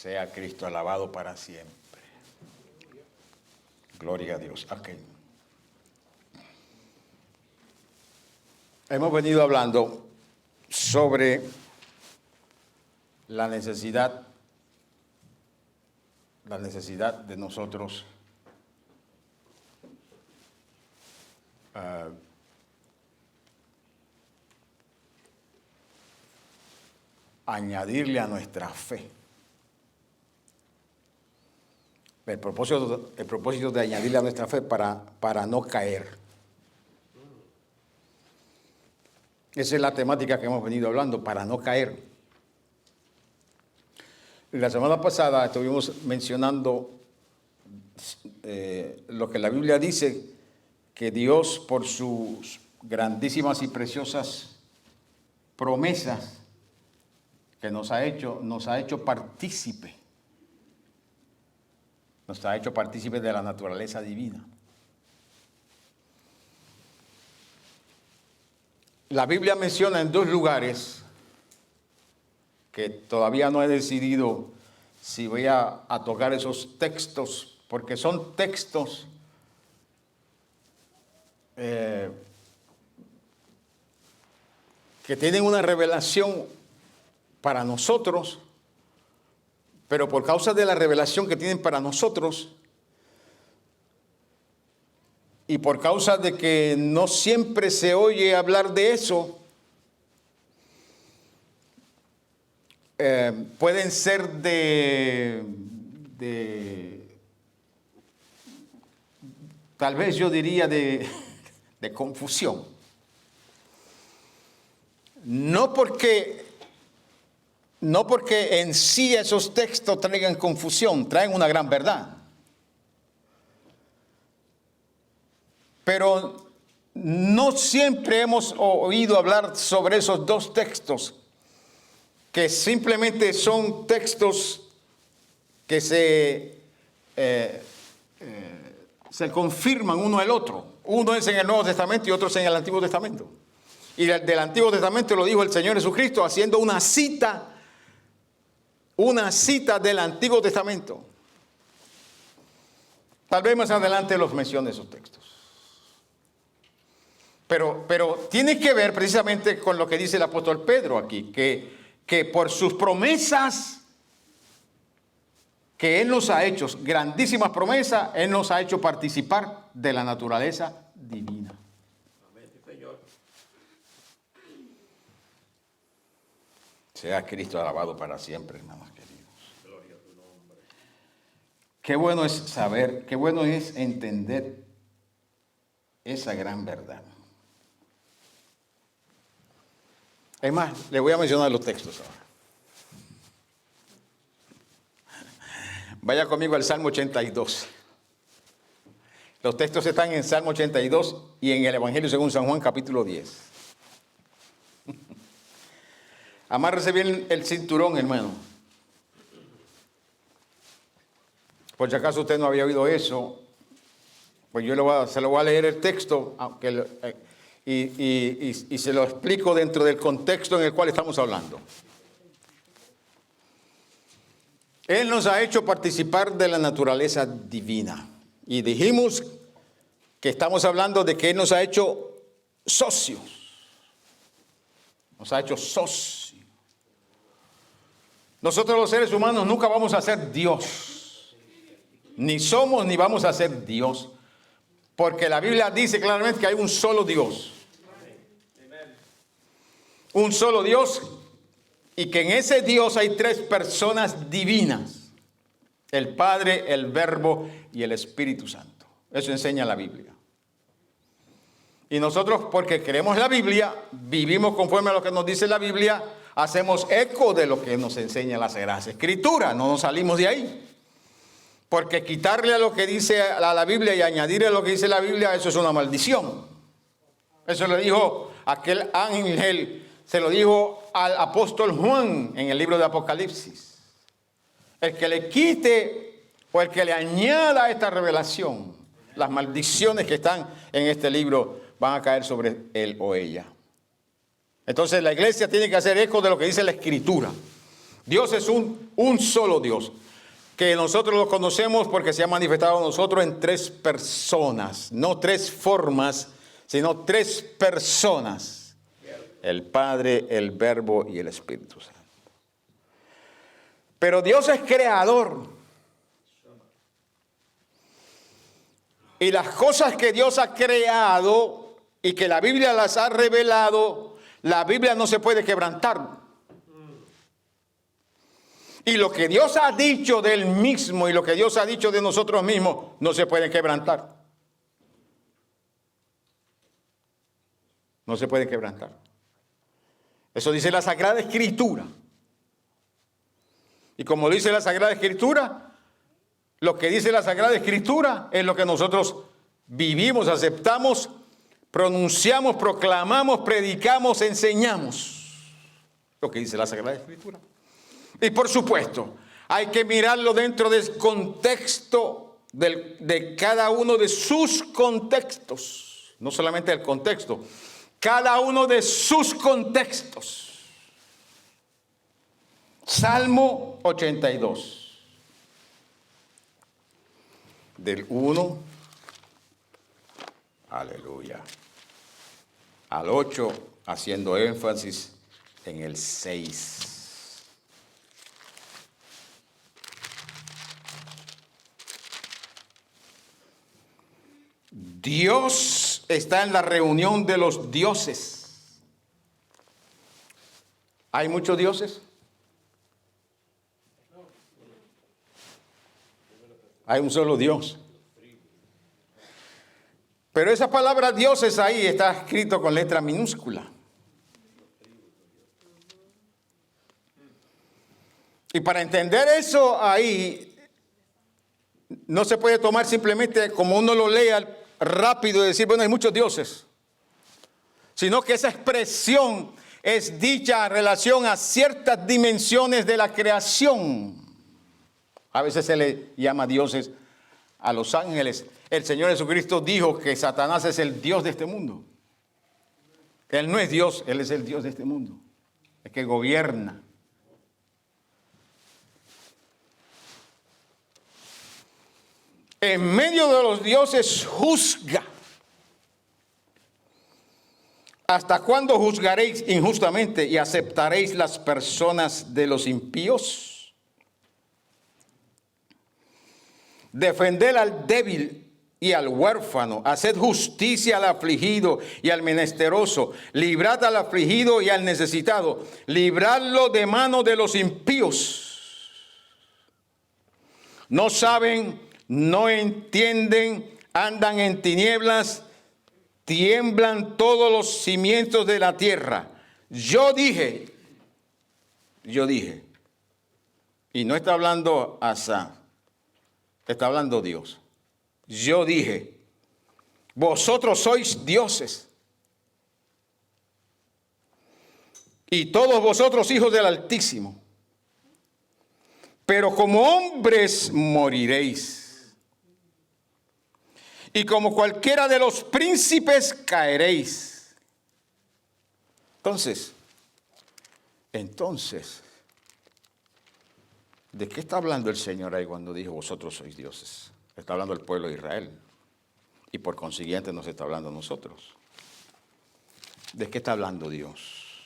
Sea Cristo alabado para siempre. Gloria a Dios. Okay. Hemos venido hablando sobre la necesidad de nosotros añadirle a nuestra fe. El propósito de añadirle a nuestra fe para no caer. Esa es la temática que hemos venido hablando, para no caer. La semana pasada estuvimos mencionando lo que la Biblia dice, que Dios, por sus grandísimas y preciosas promesas que nos ha hecho partícipe. Nos ha hecho partícipe de la naturaleza divina. La Biblia menciona en 2 lugares que todavía no he decidido si voy a tocar esos textos, porque son textos que tienen una revelación para nosotros, pero por causa de la revelación que tienen para nosotros y por causa de que no siempre se oye hablar de eso, pueden ser tal vez yo diría de confusión. No porque en sí esos textos traigan confusión, traen una gran verdad. Pero no siempre hemos oído hablar sobre esos 2 textos, que simplemente son textos que se confirman uno al otro. Uno es en el Nuevo Testamento y otro es en el Antiguo Testamento. Y del Antiguo Testamento lo dijo el Señor Jesucristo haciendo una cita del Antiguo Testamento. Tal vez más adelante los mencione esos textos. Pero tiene que ver precisamente con lo que dice el apóstol Pedro aquí, que por sus promesas que Él nos ha hecho, grandísimas promesas, Él nos ha hecho participar de la naturaleza divina. Amén, Señor. Sea Cristo alabado para siempre, hermanos queridos. Gloria a tu nombre. Qué bueno es saber, qué bueno es entender esa gran verdad. Es más, le voy a mencionar los textos ahora. Vaya conmigo al Salmo 82. Los textos están en Salmo 82 y en el Evangelio según San Juan, capítulo 10. Amárrese bien el cinturón, hermano. Por si acaso usted no había oído eso, pues yo se lo voy a leer el texto, aunque y se lo explico dentro del contexto en el cual estamos hablando. Él nos ha hecho participar de la naturaleza divina. Y dijimos que estamos hablando de que Él nos ha hecho socios. Nos ha hecho socios. Nosotros los seres humanos nunca vamos a ser Dios. Ni somos ni vamos a ser Dios. Porque la Biblia dice claramente que hay un solo Dios. Un solo Dios. Y que en ese Dios hay 3 personas divinas. El Padre, el Verbo y el Espíritu Santo. Eso enseña la Biblia. Y nosotros, porque creemos la Biblia, vivimos conforme a lo que nos dice la Biblia, hacemos eco de lo que nos enseña la Sagrada Escritura. No nos salimos de ahí. Porque quitarle a lo que dice a la Biblia y añadirle a lo que dice la Biblia, eso es una maldición. Eso le dijo aquel ángel, se lo dijo al apóstol Juan en el libro de Apocalipsis. El que le quite o el que le añada a esta revelación, las maldiciones que están en este libro van a caer sobre él o ella. Entonces la iglesia tiene que hacer eco de lo que dice la Escritura. Dios es un solo Dios, que nosotros lo conocemos porque se ha manifestado a nosotros en tres personas, no tres formas, sino tres personas: el Padre, el Verbo y el Espíritu Santo. Pero Dios es creador. Y las cosas que Dios ha creado y que la Biblia las ha revelado, la Biblia no se puede quebrantar. Y lo que Dios ha dicho de Él mismo y lo que Dios ha dicho de nosotros mismos no se puede quebrantar. No se puede quebrantar. Eso dice la Sagrada Escritura. Y como dice la Sagrada Escritura, lo que dice la Sagrada Escritura es lo que nosotros vivimos, aceptamos, pronunciamos, proclamamos, predicamos, enseñamos. Lo que dice la Sagrada Escritura. Y por supuesto, hay que mirarlo dentro del contexto de cada uno de sus contextos. No solamente el contexto, cada uno de sus contextos. Salmo 82. Del 1, aleluya, al 8, haciendo énfasis en el 6. Dios está en la reunión de los dioses. ¿Hay muchos dioses? Hay un solo Dios. Pero esa palabra dioses ahí está escrito con letra minúscula. Y para entender eso ahí, no se puede tomar simplemente como uno lo lea rápido y decir, bueno, hay muchos dioses. Sino que esa expresión es dicha en relación a ciertas dimensiones de la creación. A veces se le llama dioses a los ángeles. El Señor Jesucristo dijo que Satanás es el Dios de este mundo. Que Él no es Dios, Él es el Dios de este mundo. Es que gobierna. En medio de los dioses juzga. ¿Hasta cuándo juzgaréis injustamente y aceptaréis las personas de los impíos? Defended al débil y al huérfano, haced justicia al afligido y al menesteroso, librad al afligido y al necesitado, libradlo de mano de los impíos. No saben, no entienden, andan en tinieblas, tiemblan todos los cimientos de la tierra. Yo dije, y no está hablando Asa, está hablando Dios. Yo dije, vosotros sois dioses, y todos vosotros hijos del Altísimo, pero como hombres moriréis. Y como cualquiera de los príncipes caeréis. Entonces, ¿de qué está hablando el Señor ahí cuando dijo vosotros sois dioses? Está hablando del pueblo de Israel. Y por consiguiente nos está hablando a nosotros. ¿De qué está hablando Dios?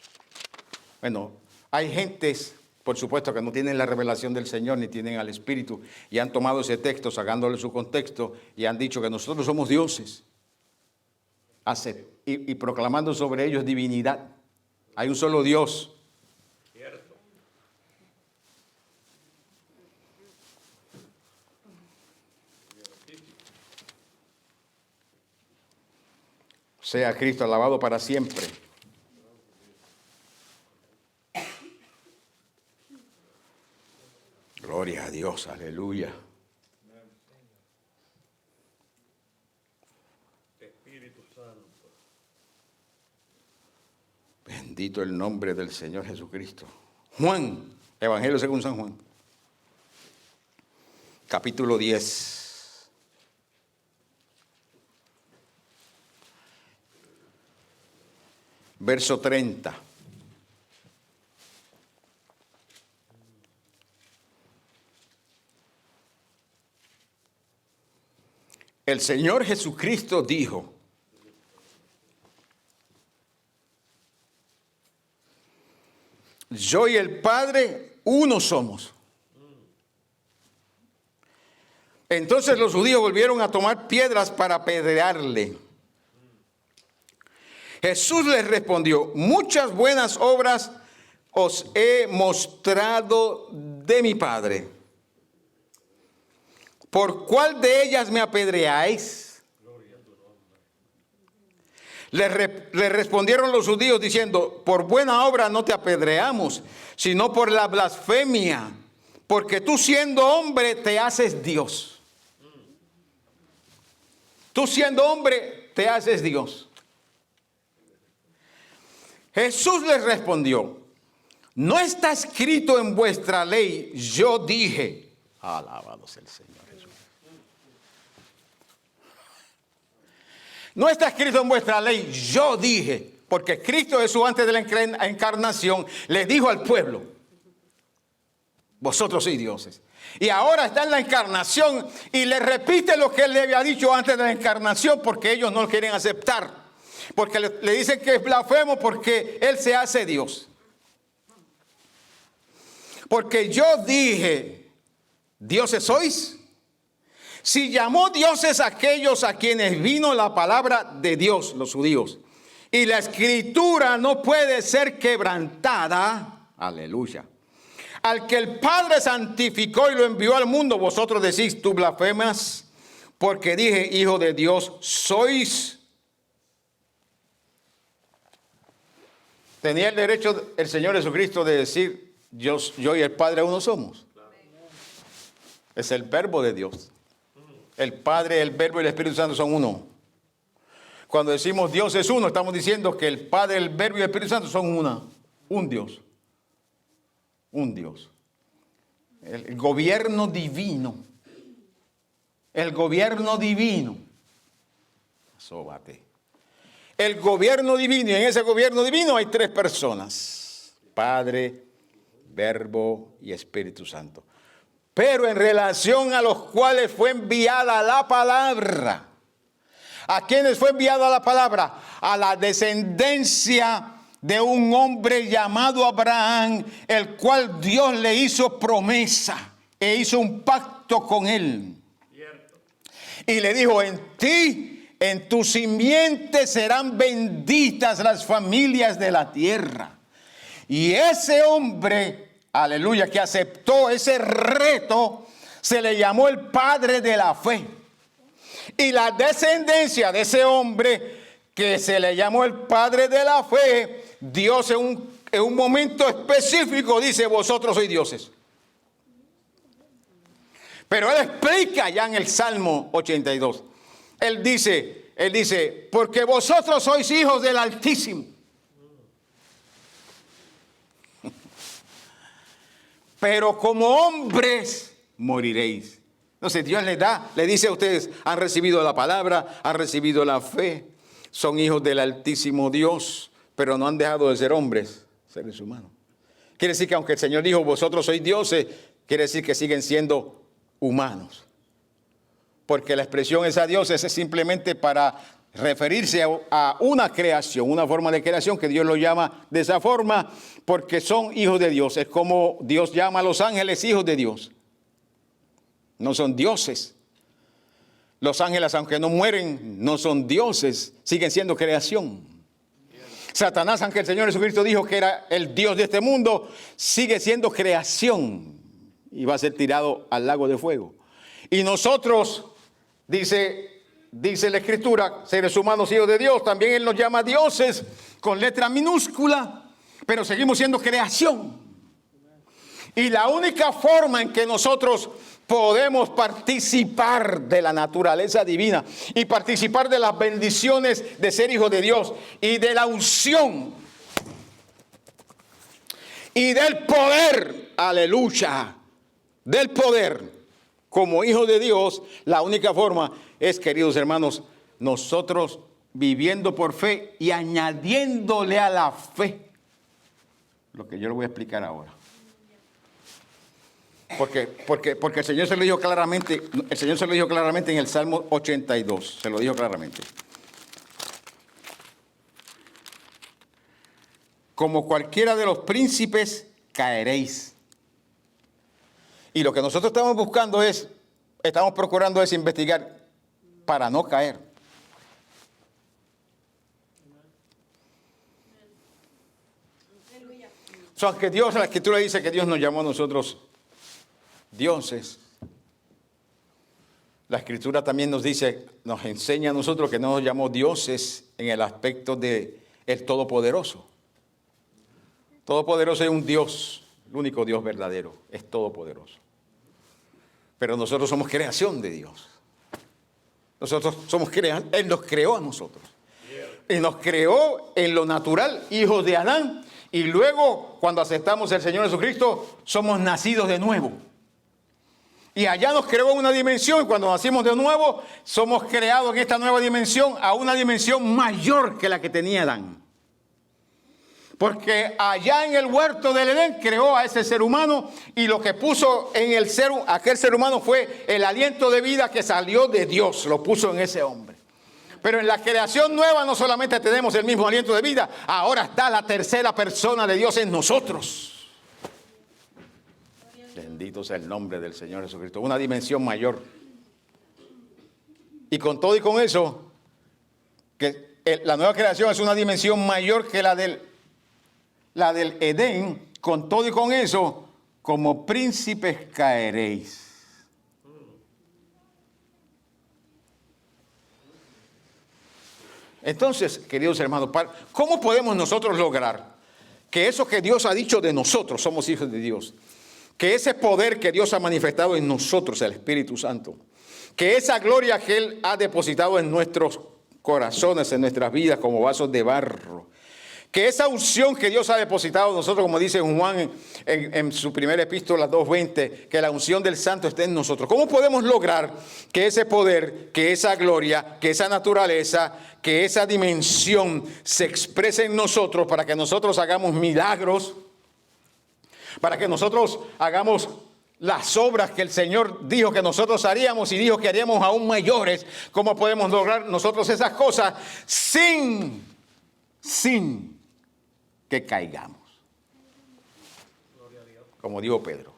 Bueno, hay gentes, por supuesto, que no tienen la revelación del Señor ni tienen al Espíritu y han tomado ese texto, sacándole su contexto y han dicho que nosotros somos dioses y proclamando sobre ellos divinidad. Hay un solo Dios. Cierto. Sea Cristo alabado para siempre. Gloria a Dios, aleluya. Espíritu Santo. Bendito el nombre del Señor Jesucristo. Juan, Evangelio según San Juan. Capítulo 10. Verso 30. el Señor Jesucristo dijo: yo y el Padre uno somos. Entonces los judíos volvieron a tomar piedras para apedrearle. Jesús les respondió: muchas buenas obras os he mostrado de mi Padre. ¿Por cuál de ellas me apedreáis? Le respondieron los judíos diciendo: por buena obra no te apedreamos, sino por la blasfemia, porque tú siendo hombre te haces Dios. Tú siendo hombre te haces Dios. Jesús les respondió: no está escrito en vuestra ley, yo dije. Alabado sea el Señor Jesús. No está escrito en vuestra ley, yo dije. Porque Cristo Jesús, antes de la encarnación, le dijo al pueblo: vosotros sois dioses. Y ahora está en la encarnación y le repite lo que él le había dicho antes de la encarnación, porque ellos no lo quieren aceptar. Porque le dicen que es blasfemo porque él se hace Dios. Porque yo dije: ¿dioses sois? Si llamó dioses a aquellos a quienes vino la palabra de Dios, los judíos, y la escritura no puede ser quebrantada, aleluya. Al que el Padre santificó y lo envió al mundo, vosotros decís: tú blasfemas, porque dije: hijo de Dios sois. Tenía el derecho el Señor Jesucristo de decir: yo y el Padre uno somos. Es el verbo de Dios. El Padre, el Verbo y el Espíritu Santo son uno. Cuando decimos Dios es uno, estamos diciendo que el Padre, el Verbo y el Espíritu Santo son un Dios. Un Dios. El gobierno divino. El gobierno divino. Sóbate. El gobierno divino. Y en ese gobierno divino hay tres personas: Padre, Verbo y Espíritu Santo. Pero en relación a los cuales fue enviada la palabra. ¿A quiénes fue enviada la palabra? A la descendencia de un hombre llamado Abraham, el cual Dios le hizo promesa e hizo un pacto con él. Cierto. Y le dijo: en ti, en tu simiente serán benditas las familias de la tierra. Y ese hombre, aleluya, que aceptó ese reto, se le llamó el padre de la fe. Y la descendencia de ese hombre, que se le llamó el padre de la fe, Dios en un momento específico dice: vosotros sois dioses. Pero él explica ya en el Salmo 82. Él dice: porque vosotros sois hijos del Altísimo. Pero como hombres moriréis. Entonces Dios le dice a ustedes: han recibido la palabra, han recibido la fe, son hijos del Altísimo Dios, pero no han dejado de ser hombres, seres humanos. Quiere decir que aunque el Señor dijo: vosotros sois dioses, quiere decir que siguen siendo humanos. Porque la expresión esa dioses es simplemente para referirse a una creación, una forma de creación que Dios lo llama de esa forma, porque son hijos de Dios. Es como Dios llama a los ángeles hijos de Dios. No son dioses. Los ángeles, aunque no mueren, no son dioses, siguen siendo creación. Satanás, aunque el Señor Jesucristo dijo que era el Dios de este mundo, sigue siendo creación y va a ser tirado al lago de fuego. Y nosotros, dice la Escritura, seres humanos hijos de Dios, también Él nos llama dioses con letra minúscula, pero seguimos siendo creación. Y la única forma en que nosotros podemos participar de la naturaleza divina y participar de las bendiciones de ser hijos de Dios y de la unción y del poder, aleluya, del poder como hijos de Dios, la única forma es, queridos hermanos, nosotros viviendo por fe y añadiéndole a la fe lo que yo le voy a explicar ahora. Porque el Señor se lo dijo claramente, el Señor se lo dijo claramente en el Salmo 82, se lo dijo claramente. Como cualquiera de los príncipes caeréis. Y lo que nosotros estamos procurando es investigar para no caer. O sea, que Dios, la Escritura dice que Dios nos llamó a nosotros dioses. La Escritura también nos dice, nos enseña a nosotros que no nos llamó dioses en el aspecto de el Todopoderoso. Todopoderoso es un Dios, el único Dios verdadero, es todopoderoso. Pero nosotros somos creación de Dios. Nosotros somos creación, Él nos creó a nosotros. Y nos creó en lo natural, hijos de Adán. Y luego, cuando aceptamos al Señor Jesucristo, somos nacidos de nuevo. Y allá nos creó una dimensión. Y cuando nacimos de nuevo, somos creados en esta nueva dimensión a una dimensión mayor que la que tenía Adán. Porque allá en el huerto del Edén creó a ese ser humano y lo que puso en aquel ser humano fue el aliento de vida que salió de Dios, lo puso en ese hombre. Pero en la creación nueva no solamente tenemos el mismo aliento de vida, ahora está la tercera persona de Dios en nosotros. Bendito sea el nombre del Señor Jesucristo, una dimensión mayor. Y con todo y con eso, que la nueva creación es una dimensión mayor que la del Edén, con todo y con eso, como príncipes caeréis. Entonces, queridos hermanos, ¿cómo podemos nosotros lograr que eso que Dios ha dicho de nosotros, somos hijos de Dios, que ese poder que Dios ha manifestado en nosotros, el Espíritu Santo, que esa gloria que Él ha depositado en nuestros corazones, en nuestras vidas como vasos de barro, que esa unción que Dios ha depositado en nosotros, como dice Juan en su primera epístola 2:20, que la unción del Santo esté en nosotros? ¿Cómo podemos lograr que ese poder, que esa gloria, que esa naturaleza, que esa dimensión se exprese en nosotros para que nosotros hagamos milagros, para que nosotros hagamos las obras que el Señor dijo que nosotros haríamos y dijo que haríamos aún mayores? ¿Cómo podemos lograr nosotros esas cosas sin que caigamos? Como dijo Pedro.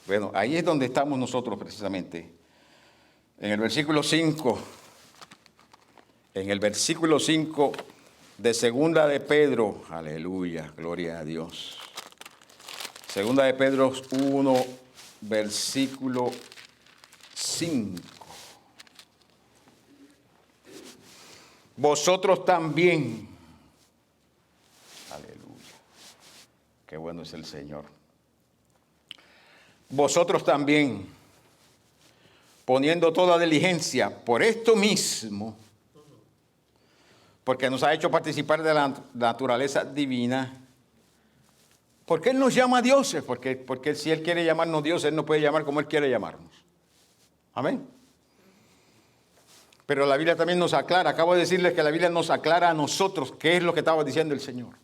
Bueno, ahí es donde estamos nosotros precisamente. En el versículo 5. En el versículo 5 de Segunda de Pedro. Aleluya, gloria a Dios. Segunda de Pedro 1, versículo 5. Vosotros también. Aleluya. Qué bueno es el Señor. Vosotros también, poniendo toda diligencia por esto mismo, porque nos ha hecho participar de la naturaleza divina. ¿Por qué Él nos llama dioses? Porque si Él quiere llamarnos dioses, Él nos puede llamar como Él quiere llamarnos. Amén. Pero la Biblia también nos aclara. Acabo de decirles que la Biblia nos aclara a nosotros qué es lo que estaba diciendo el Señor.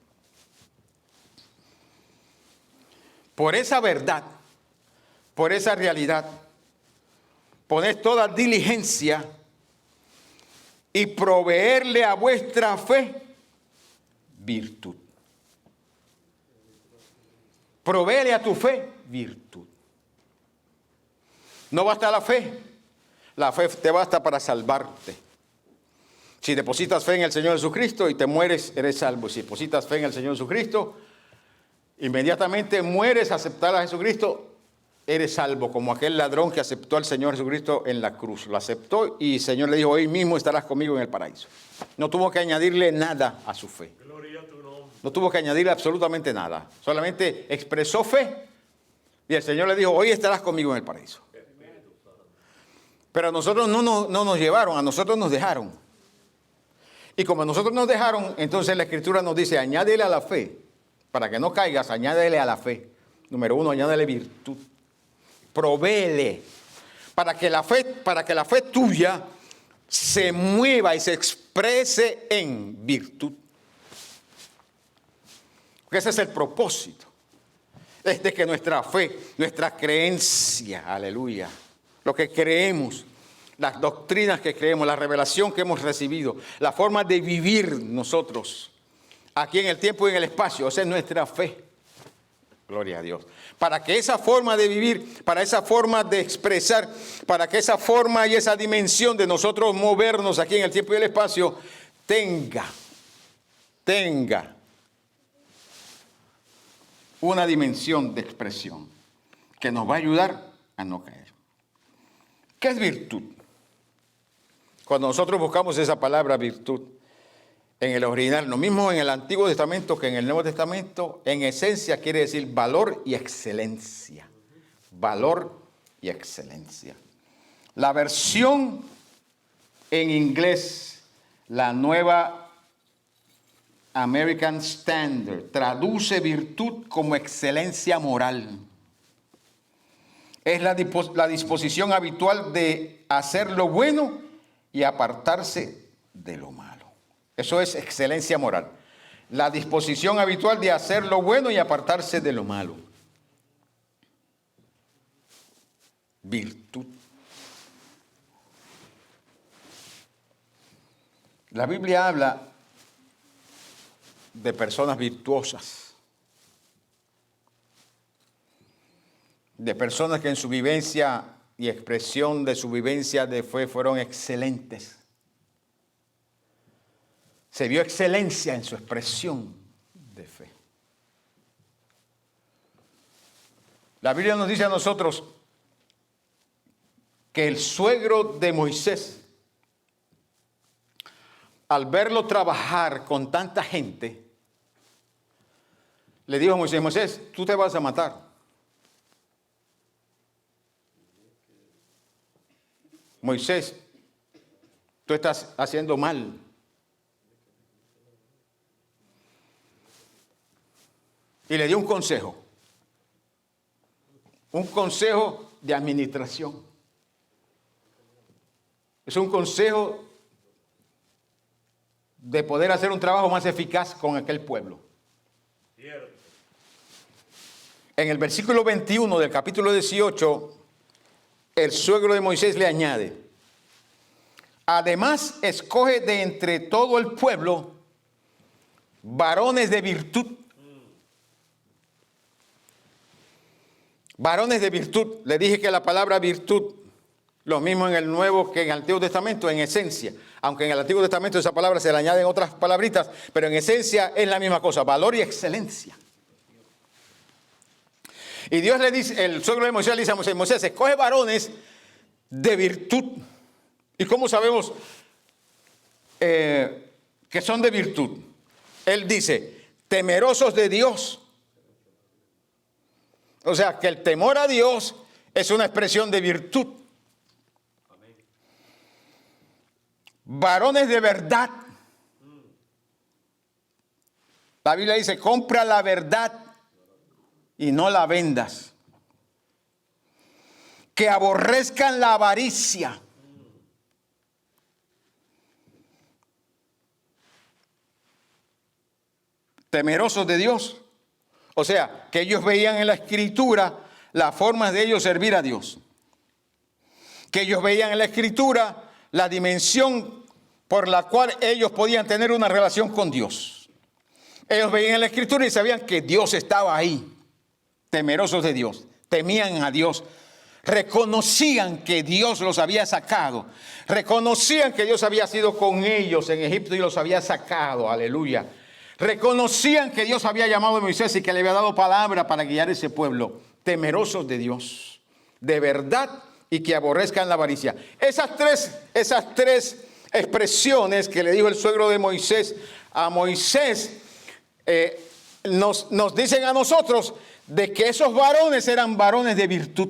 Por esa verdad, por esa realidad, poned toda diligencia y proveerle a vuestra fe virtud. Provéele a tu fe virtud. No basta la fe. La fe te basta para salvarte. Si depositas fe en el Señor Jesucristo y te mueres, eres salvo. Si depositas fe en el Señor Jesucristo, inmediatamente mueres a aceptar a Jesucristo, eres salvo. Como aquel ladrón que aceptó al Señor Jesucristo en la cruz. Lo aceptó y el Señor le dijo, hoy mismo estarás conmigo en el paraíso. No tuvo que añadirle nada a su fe. Gloria a tu nombre. No tuvo que añadirle absolutamente nada. Solamente expresó fe y el Señor le dijo, hoy estarás conmigo en el paraíso. Pero a nosotros no nos llevaron, a nosotros nos dejaron. Y como a nosotros nos dejaron, entonces la Escritura nos dice, añádele a la fe. Para que no caigas, añádele a la fe. Número 1, añádele virtud. Provéele. Para que la fe tuya se mueva y se exprese en virtud. Porque ese es el propósito. es de que nuestra fe, nuestra creencia, aleluya, lo que creemos, las doctrinas que creemos, la revelación que hemos recibido, la forma de vivir nosotros aquí en el tiempo y en el espacio, esa es nuestra fe. Gloria a Dios. Para que esa forma de vivir, para esa forma de expresar, para que esa forma y esa dimensión de nosotros movernos aquí en el tiempo y el espacio tenga una dimensión de expresión que nos va a ayudar a no caer. ¿Qué es virtud? Cuando nosotros buscamos esa palabra virtud en el original, lo mismo en el Antiguo Testamento que en el Nuevo Testamento, en esencia quiere decir valor y excelencia. Valor y excelencia. La versión en inglés, la nueva American Standard, traduce virtud como excelencia moral. Es la disposición habitual de hacer lo bueno y apartarse de lo malo. Eso es excelencia moral. La disposición habitual de hacer lo bueno y apartarse de lo malo. Virtud. La Biblia habla de personas virtuosas, de personas que en su vivencia y expresión de su vivencia de fe fueron excelentes. Se vio excelencia en su expresión de fe. La Biblia nos dice a nosotros que el suegro de Moisés, al verlo trabajar con tanta gente, le dijo a Moisés: Moisés, tú te vas a matar. Moisés, tú estás haciendo mal. Y le dio un consejo de administración. Es un consejo de poder hacer un trabajo más eficaz con aquel pueblo. Cierto. En el versículo 21 del capítulo 18, el suegro de Moisés le añade: además, escoge de entre todo el pueblo varones de virtud. Varones de virtud. Le dije que la palabra virtud, lo mismo en el Nuevo que en el Antiguo Testamento, en esencia. Aunque en el Antiguo Testamento esa palabra se le añaden otras palabritas, pero en esencia es la misma cosa: valor y excelencia. Y Dios le dice, el suegro de Moisés le dice a Moisés: Moisés, escoge varones de virtud. ¿Y cómo sabemos que son de virtud? Él dice: temerosos de Dios. O sea, que el temor a Dios es una expresión de virtud. Amén. Varones de verdad. La Biblia dice: compra la verdad y no la vendas. Que aborrezcan la avaricia. Temerosos de Dios. O sea, que ellos veían en la Escritura las formas de ellos servir a Dios. Que ellos veían en la Escritura la dimensión por la cual ellos podían tener una relación con Dios. Ellos veían en la Escritura y sabían que Dios estaba ahí. Temerosos de Dios. Temían a Dios. Reconocían que Dios los había sacado. Reconocían que Dios había sido con ellos en Egipto y los había sacado. Aleluya. Reconocían que Dios había llamado a Moisés y que le había dado palabra para guiar ese pueblo. Temerosos de Dios, de verdad, y que aborrezcan la avaricia. Esas tres expresiones que le dijo el suegro de Moisés a Moisés nos dicen a nosotros de que esos varones eran varones de virtud.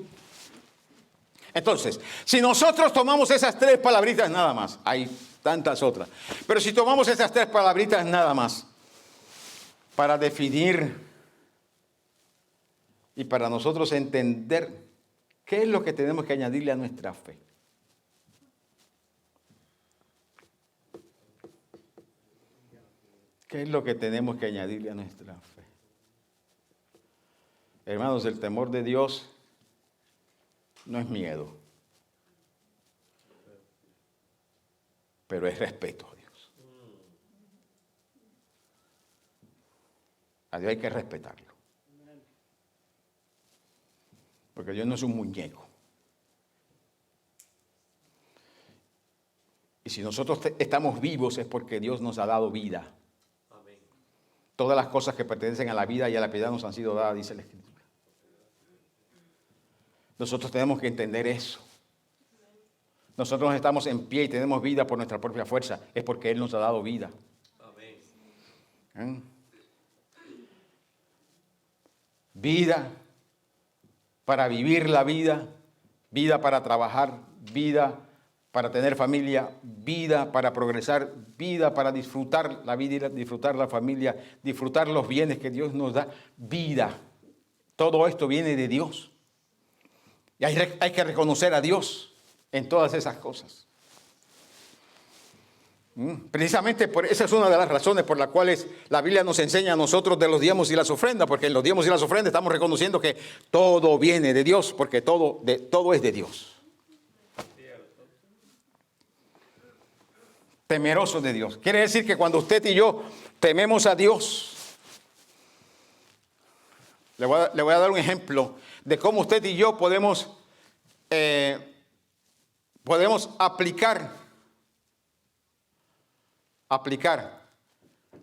Entonces, si nosotros tomamos esas tres palabritas nada más, hay tantas otras, pero si tomamos esas tres palabritas nada más para definir y para nosotros entender qué es lo que tenemos que añadirle a nuestra fe. ¿Qué es lo que tenemos que añadirle a nuestra fe? Hermanos, el temor de Dios no es miedo, pero es respeto a Dios. A Dios hay que respetarlo. Porque Dios no es un muñeco. Y si nosotros estamos vivos es porque Dios nos ha dado vida. Amén. Todas las cosas que pertenecen a la vida y a la piedad nos han sido dadas, dice la Escritura. Nosotros tenemos que entender eso. Nosotros no estamos en pie y tenemos vida por nuestra propia fuerza. Es porque Él nos ha dado vida. Amén. ¿Eh? Vida para vivir la vida, vida para trabajar, vida para tener familia, vida para progresar, vida para disfrutar la vida y disfrutar la familia, disfrutar los bienes que Dios nos da, vida. Todo esto viene de Dios. Y hay que reconocer a Dios en todas esas cosas. Precisamente esa es una de las razones por las cuales la Biblia nos enseña a nosotros de los diezmos y las ofrendas, porque en los diezmos y las ofrendas estamos reconociendo que todo viene de Dios, porque todo es de Dios. Temerosos de Dios. Quiere decir que cuando usted y yo tememos a Dios, le voy a dar un ejemplo de cómo usted y yo podemos aplicar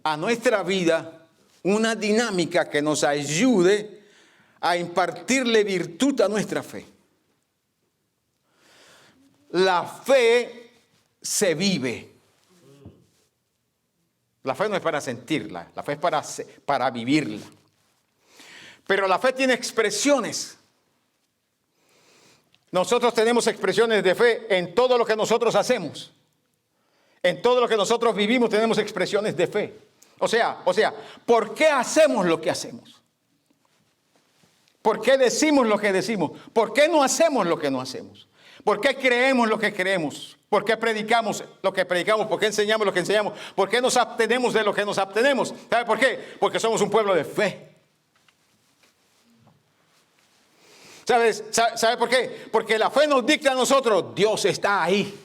a nuestra vida una dinámica que nos ayude a impartirle virtud a nuestra fe. La fe se vive. La fe no es para sentirla, la fe es para vivirla. Pero la fe tiene expresiones. Nosotros tenemos expresiones de fe en todo lo que nosotros hacemos. En todo lo que nosotros vivimos tenemos expresiones de fe. O sea, ¿por qué hacemos lo que hacemos? ¿Por qué decimos lo que decimos? ¿Por qué no hacemos lo que no hacemos? ¿Por qué creemos lo que creemos? ¿Por qué predicamos lo que predicamos? ¿Por qué enseñamos lo que enseñamos? ¿Por qué nos abstenemos de lo que nos abstenemos? ¿Sabe por qué? Porque somos un pueblo de fe. ¿Sabe por qué? Porque la fe nos dicta a nosotros, Dios está ahí.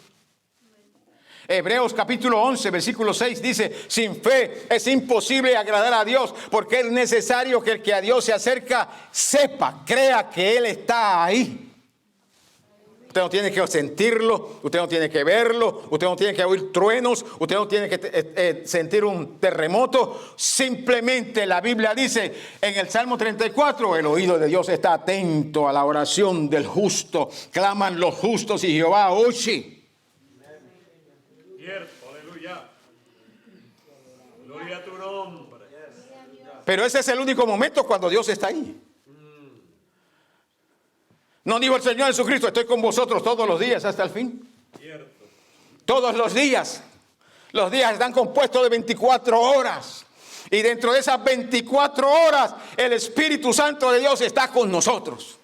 Hebreos capítulo 11, versículo 6 dice, sin fe es imposible agradar a Dios, porque es necesario que el que a Dios se acerca sepa, crea que Él está ahí. Usted no tiene que sentirlo, usted no tiene que verlo, usted no tiene que oír truenos, usted no tiene que sentir un terremoto. Simplemente la Biblia dice en el Salmo 34, el oído de Dios está atento a la oración del justo. Claman los justos y Jehová oye. Cierto, aleluya. Gloria a tu nombre. Pero ese es el único momento cuando Dios está ahí. No dijo el Señor Jesucristo, estoy con vosotros todos los días hasta el fin. Cierto. Todos los días. Los días están compuestos de 24 horas. Y dentro de esas 24 horas, el Espíritu Santo de Dios está con nosotros.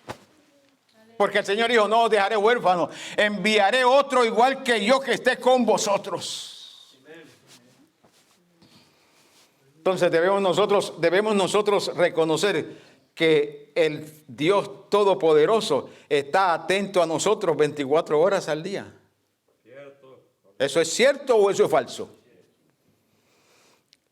Porque el Señor dijo, no os dejaré huérfano, enviaré otro igual que yo que esté con vosotros. Entonces debemos nosotros reconocer que el Dios Todopoderoso está atento a nosotros 24 horas al día. Cierto. ¿Eso es cierto o eso es falso?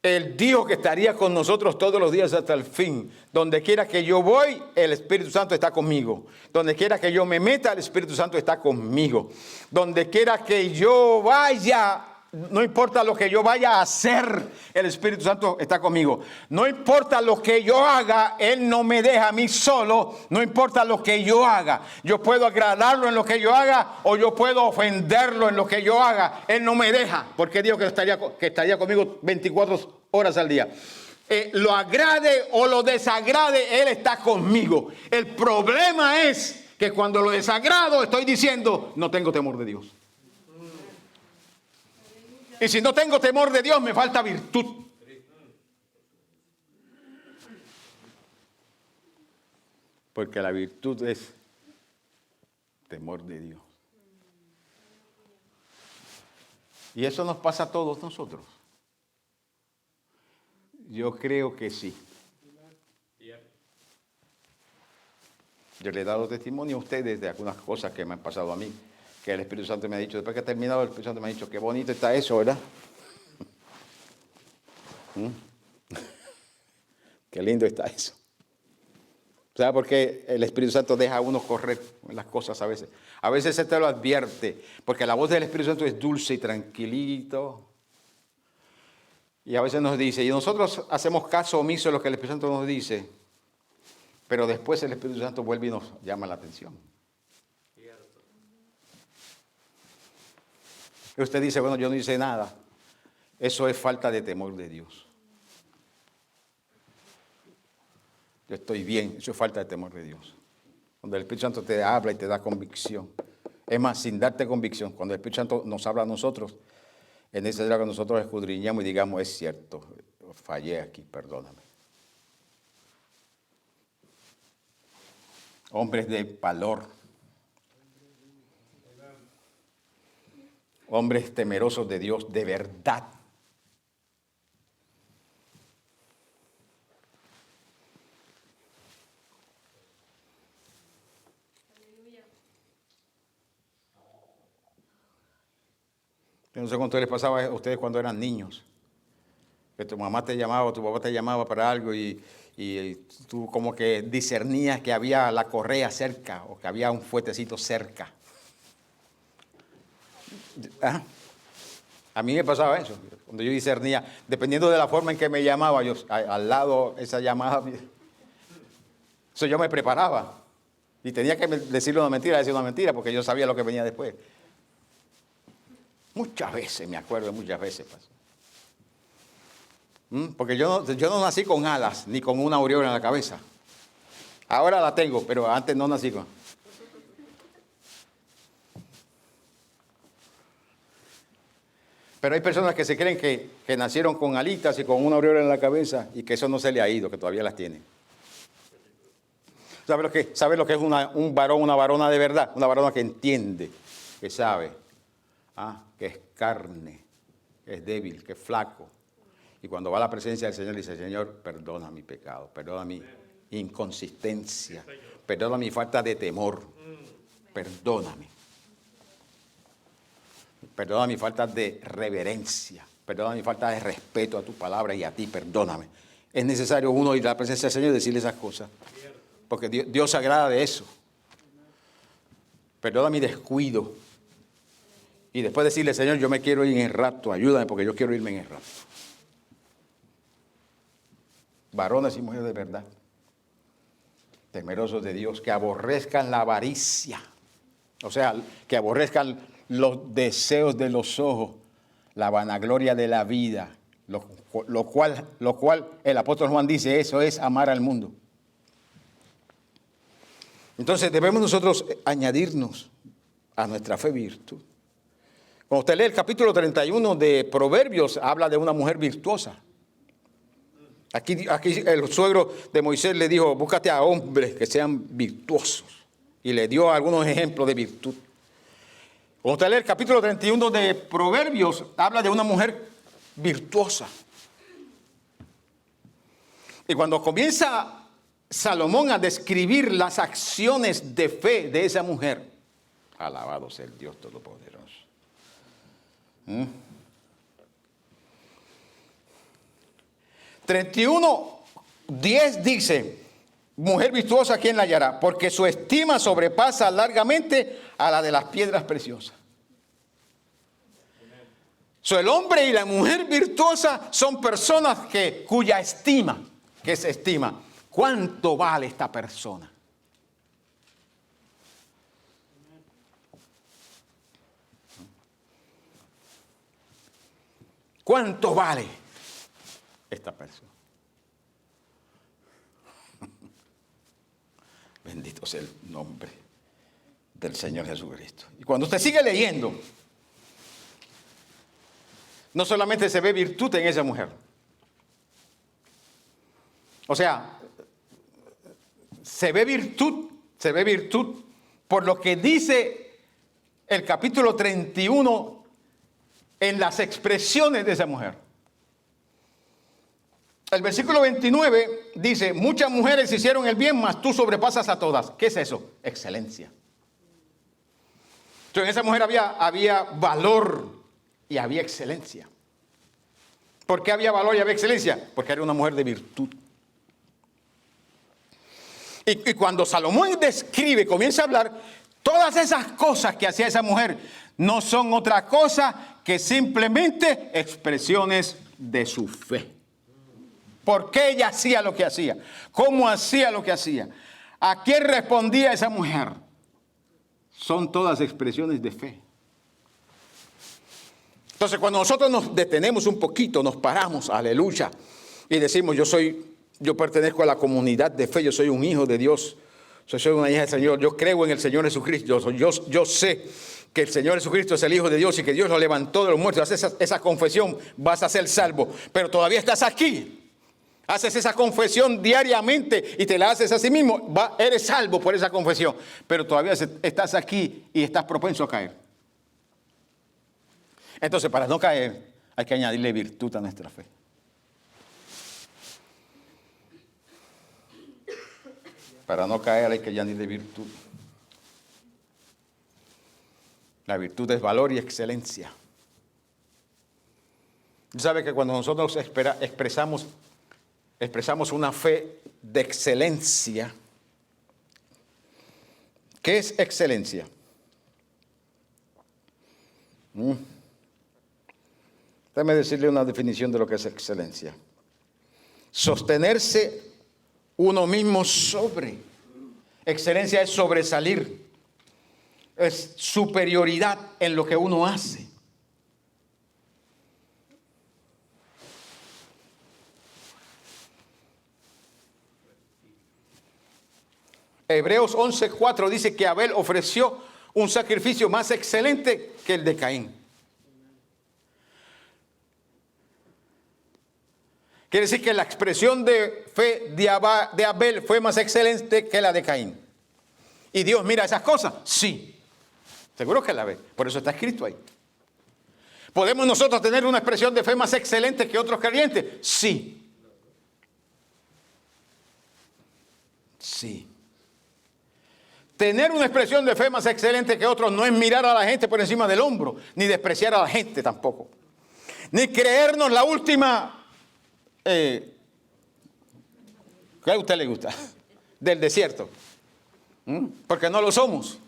Él dijo que estaría con nosotros todos los días hasta el fin. Donde quiera que yo voy, el Espíritu Santo está conmigo. Donde quiera que yo me meta, el Espíritu Santo está conmigo. Donde quiera que yo vaya, no importa lo que yo vaya a hacer, el Espíritu Santo está conmigo. No importa lo que yo haga, Él no me deja a mí solo. No importa lo que yo haga. Yo puedo agradarlo en lo que yo haga o yo puedo ofenderlo en lo que yo haga. Él no me deja, porque dijo que estaría conmigo 24 horas al día. Lo agrade o lo desagrade, Él está conmigo. El problema es que cuando lo desagrado estoy diciendo, no tengo temor de Dios. Y si no tengo temor de Dios, me falta virtud. Porque la virtud es temor de Dios. Y eso nos pasa a todos nosotros. Yo creo que sí. Yo le he dado testimonio a ustedes de algunas cosas que me han pasado a mí, que el Espíritu Santo me ha dicho, después que he terminado, el Espíritu Santo me ha dicho, qué bonito está eso, ¿verdad? Qué lindo está eso. ¿Sabe por qué el Espíritu Santo deja a uno correr en las cosas a veces? A veces se te lo advierte, porque la voz del Espíritu Santo es dulce y tranquilito. Y a veces nos dice, y nosotros hacemos caso omiso de lo que el Espíritu Santo nos dice, pero después el Espíritu Santo vuelve y nos llama la atención. Y usted dice, bueno, yo no hice nada. Eso es falta de temor de Dios. Yo estoy bien, eso es falta de temor de Dios. Cuando el Espíritu Santo te habla y te da convicción. Es más, sin darte convicción, cuando el Espíritu Santo nos habla a nosotros, es necesario que nosotros escudriñemos y digamos, es cierto, fallé aquí, perdóname. Hombres de valor. Hombres temerosos de Dios, de verdad. Yo no sé cuánto les pasaba a ustedes cuando eran niños. Que tu mamá te llamaba o tu papá te llamaba para algo y tú como que discernías que había la correa cerca o que había un fuetecito cerca. ¿Ah? A mí me pasaba eso. Cuando yo discernía, dependiendo de la forma en que me llamaba, yo al lado esa llamada, eso yo me preparaba. Y tenía que decirle una mentira, porque yo sabía lo que venía después. Muchas veces, me acuerdo, muchas veces pasó. Porque yo no nací con alas, ni con una aureola en la cabeza. Ahora la tengo, pero antes no nací con. Pero hay personas que se creen que nacieron con alitas y con una aureola en la cabeza y que eso no se le ha ido, que todavía las tienen. ¿Sabe lo que es un varón, una varona de verdad? Una varona que entiende, que sabe, que es carne, que es débil, que es flaco. Y cuando va a la presencia del Señor, dice, Señor, perdona mi pecado, perdona mi inconsistencia, perdona mi falta de temor, perdóname. Perdona mi falta de reverencia, perdona mi falta de respeto a tu palabra y a ti, perdóname. Es necesario uno ir a la presencia del Señor y decirle esas cosas, porque Dios se agrada de eso. Perdona mi descuido. Y después decirle, Señor, yo me quiero ir en el rapto, ayúdame porque yo quiero irme en el rapto. Varones y mujeres de verdad, temerosos de Dios, que aborrezcan la avaricia, o sea, que aborrezcan los deseos de los ojos, la vanagloria de la vida, lo cual el apóstol Juan dice, eso es amar al mundo. Entonces debemos nosotros añadirnos a nuestra fe virtud. Cuando usted lee el capítulo 31 de Proverbios, habla de una mujer virtuosa. Aquí el suegro de Moisés le dijo, búscate a hombres que sean virtuosos. Y le dio algunos ejemplos de virtud. Cuando usted lee el capítulo 31 de Proverbios, habla de una mujer virtuosa. Y cuando comienza Salomón a describir las acciones de fe de esa mujer, alabado sea el Dios Todopoderoso. 31:10 dice, mujer virtuosa, ¿quién la hallará? Porque su estima sobrepasa largamente a la de las piedras preciosas. El hombre y la mujer virtuosa son personas cuya estima, que se estima, ¿cuánto vale esta persona? ¿Cuánto vale esta persona? Bendito sea el nombre del Señor Jesucristo. Y cuando usted sigue leyendo, no solamente se ve virtud en esa mujer. O sea, se ve virtud por lo que dice el capítulo 31 en las expresiones de esa mujer. El versículo 29 dice, muchas mujeres hicieron el bien, mas tú sobrepasas a todas. ¿Qué es eso? Excelencia. Entonces en esa mujer había valor y había excelencia. ¿Por qué había valor y había excelencia? Porque era una mujer de virtud. Y cuando Salomón describe, comienza a hablar, todas esas cosas que hacía esa mujer no son otra cosa que simplemente expresiones de su fe. ¿Por qué ella hacía lo que hacía? ¿Cómo hacía lo que hacía? ¿A quién respondía esa mujer? Son todas expresiones de fe. Entonces, cuando nosotros nos detenemos un poquito, nos paramos, aleluya, y decimos, yo pertenezco a la comunidad de fe, yo soy un hijo de Dios, yo soy una hija del Señor, yo creo en el Señor Jesucristo, yo sé que el Señor Jesucristo es el Hijo de Dios y que Dios lo levantó de los muertos. Haces esa confesión, vas a ser salvo, pero todavía estás aquí. Haces esa confesión diariamente y te la haces a sí mismo, eres salvo por esa confesión, pero todavía estás aquí y estás propenso a caer. Entonces, para no caer, hay que añadirle virtud a nuestra fe. Para no caer hay que añadirle virtud. La virtud es valor y excelencia. ¿Sabe que cuando nosotros expresamos una fe de excelencia? ¿Qué es excelencia? Déjame decirle una definición de lo que es excelencia. Sostenerse uno mismo sobre. Excelencia es sobresalir. Es superioridad en lo que uno hace. Hebreos 11:4 dice que Abel ofreció un sacrificio más excelente que el de Caín. Quiere decir que la expresión de fe de Abel fue más excelente que la de Caín. ¿Y Dios mira esas cosas? Sí. Seguro que la ve. Por eso está escrito ahí. ¿Podemos nosotros tener una expresión de fe más excelente que otros creyentes? Sí. Sí. Tener una expresión de fe más excelente que otros no es mirar a la gente por encima del hombro, ni despreciar a la gente tampoco. Ni creernos la última... ¿qué a usted le gusta? Del desierto. Porque no lo somos.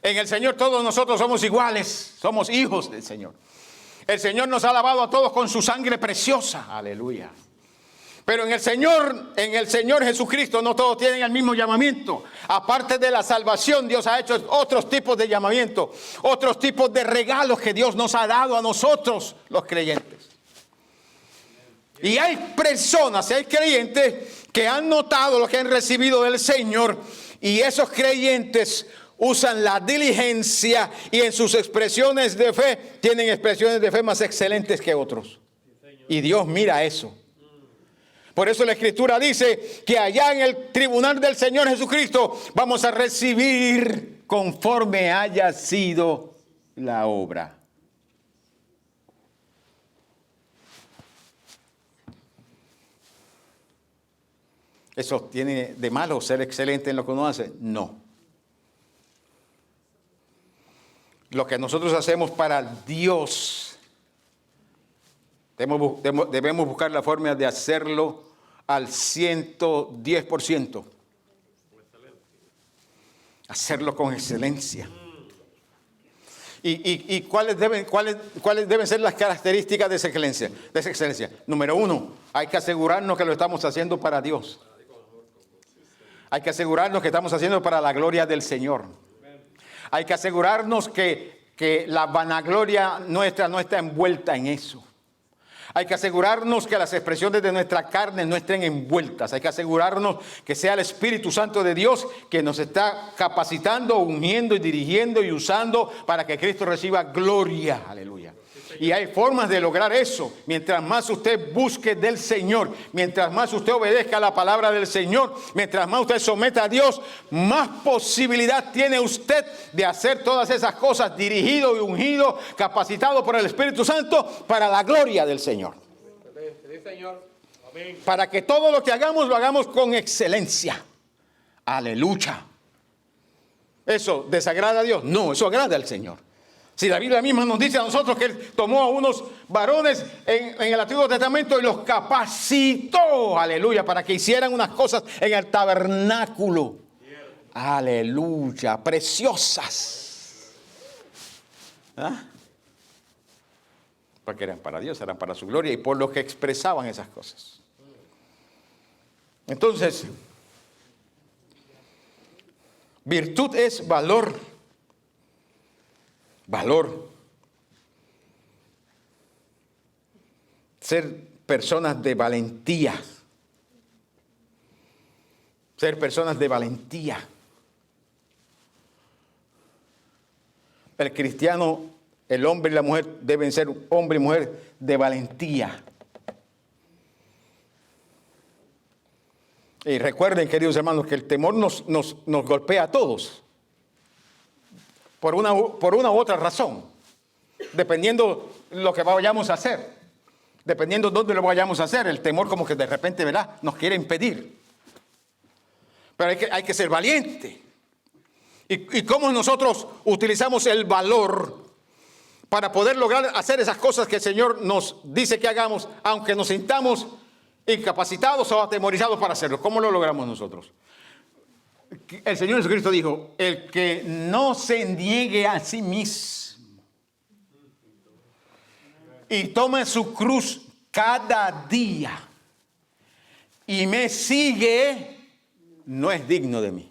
En el Señor todos nosotros somos iguales. Somos hijos del Señor. El Señor nos ha lavado a todos con su sangre preciosa. Aleluya. Pero en el Señor Jesucristo no todos tienen el mismo llamamiento. Aparte de la salvación, Dios ha hecho otros tipos de llamamiento. Otros tipos de regalos que Dios nos ha dado a nosotros, los creyentes. Y hay personas, hay creyentes que han notado lo que han recibido del Señor, y esos creyentes usan la diligencia y en sus expresiones de fe tienen expresiones de fe más excelentes que otros. Y Dios mira eso. Por eso la Escritura dice que allá en el tribunal del Señor Jesucristo vamos a recibir conforme haya sido la obra. ¿Eso tiene de malo ser excelente en lo que uno hace? No. Lo que nosotros hacemos para Dios, debemos buscar la forma de hacerlo al 110%. Hacerlo con excelencia. ¿Y cuáles deben ser las características de esa excelencia? Número 1, hay que asegurarnos que lo estamos haciendo para Dios. Hay que asegurarnos que estamos haciendo para la gloria del Señor. Hay que asegurarnos que la vanagloria nuestra no está envuelta en eso. Hay que asegurarnos que las expresiones de nuestra carne no estén envueltas. Hay que asegurarnos que sea el Espíritu Santo de Dios que nos está capacitando, uniendo y dirigiendo y usando para que Cristo reciba gloria. Aleluya. Y hay formas de lograr eso. Mientras más usted busque del Señor, mientras más usted obedezca a la palabra del Señor, mientras más usted someta a Dios, más posibilidad tiene usted de hacer todas esas cosas dirigido y ungido, capacitado por el Espíritu Santo para la gloria del Señor. Sí, Señor. Amén. Para que todo lo que hagamos lo hagamos con excelencia. Aleluya. ¿Eso desagrada a Dios? No, eso agrada al Señor. Si la Biblia misma nos dice a nosotros que Él tomó a unos varones en el Antiguo Testamento y los capacitó, aleluya, para que hicieran unas cosas en el tabernáculo. Aleluya, preciosas. ¿Ah? Porque eran para Dios, eran para su gloria y por lo que expresaban esas cosas. Entonces, virtud es valor. Valor. Ser personas de valentía. Ser personas de valentía. El cristiano, el hombre y la mujer deben ser hombre y mujer de valentía. Y recuerden, queridos hermanos, que el temor nos golpea a todos. Por una u otra razón. Dependiendo lo que vayamos a hacer. Dependiendo dónde lo vayamos a hacer. El temor como que de repente, ¿verdad?, nos quiere impedir. Pero hay que ser valiente. ¿Y cómo nosotros utilizamos el valor para poder lograr hacer esas cosas que el Señor nos dice que hagamos, aunque nos sintamos incapacitados o atemorizados para hacerlo? ¿Cómo lo logramos nosotros? El Señor Jesucristo dijo: el que no se niegue a sí mismo y tome su cruz cada día y me sigue, no es digno de mí.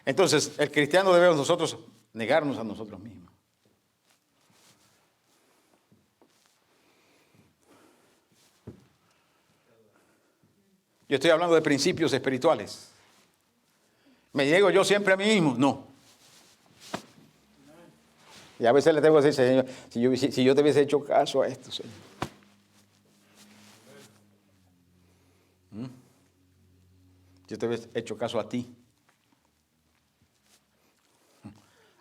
Entonces, el cristiano debemos nosotros negarnos a nosotros mismos. Yo estoy hablando de principios espirituales. ¿Me niego yo siempre a mí mismo? No. Y a veces le tengo que decir: Señor, si yo te hubiese hecho caso a esto, Señor. Yo te hubiese hecho caso a ti.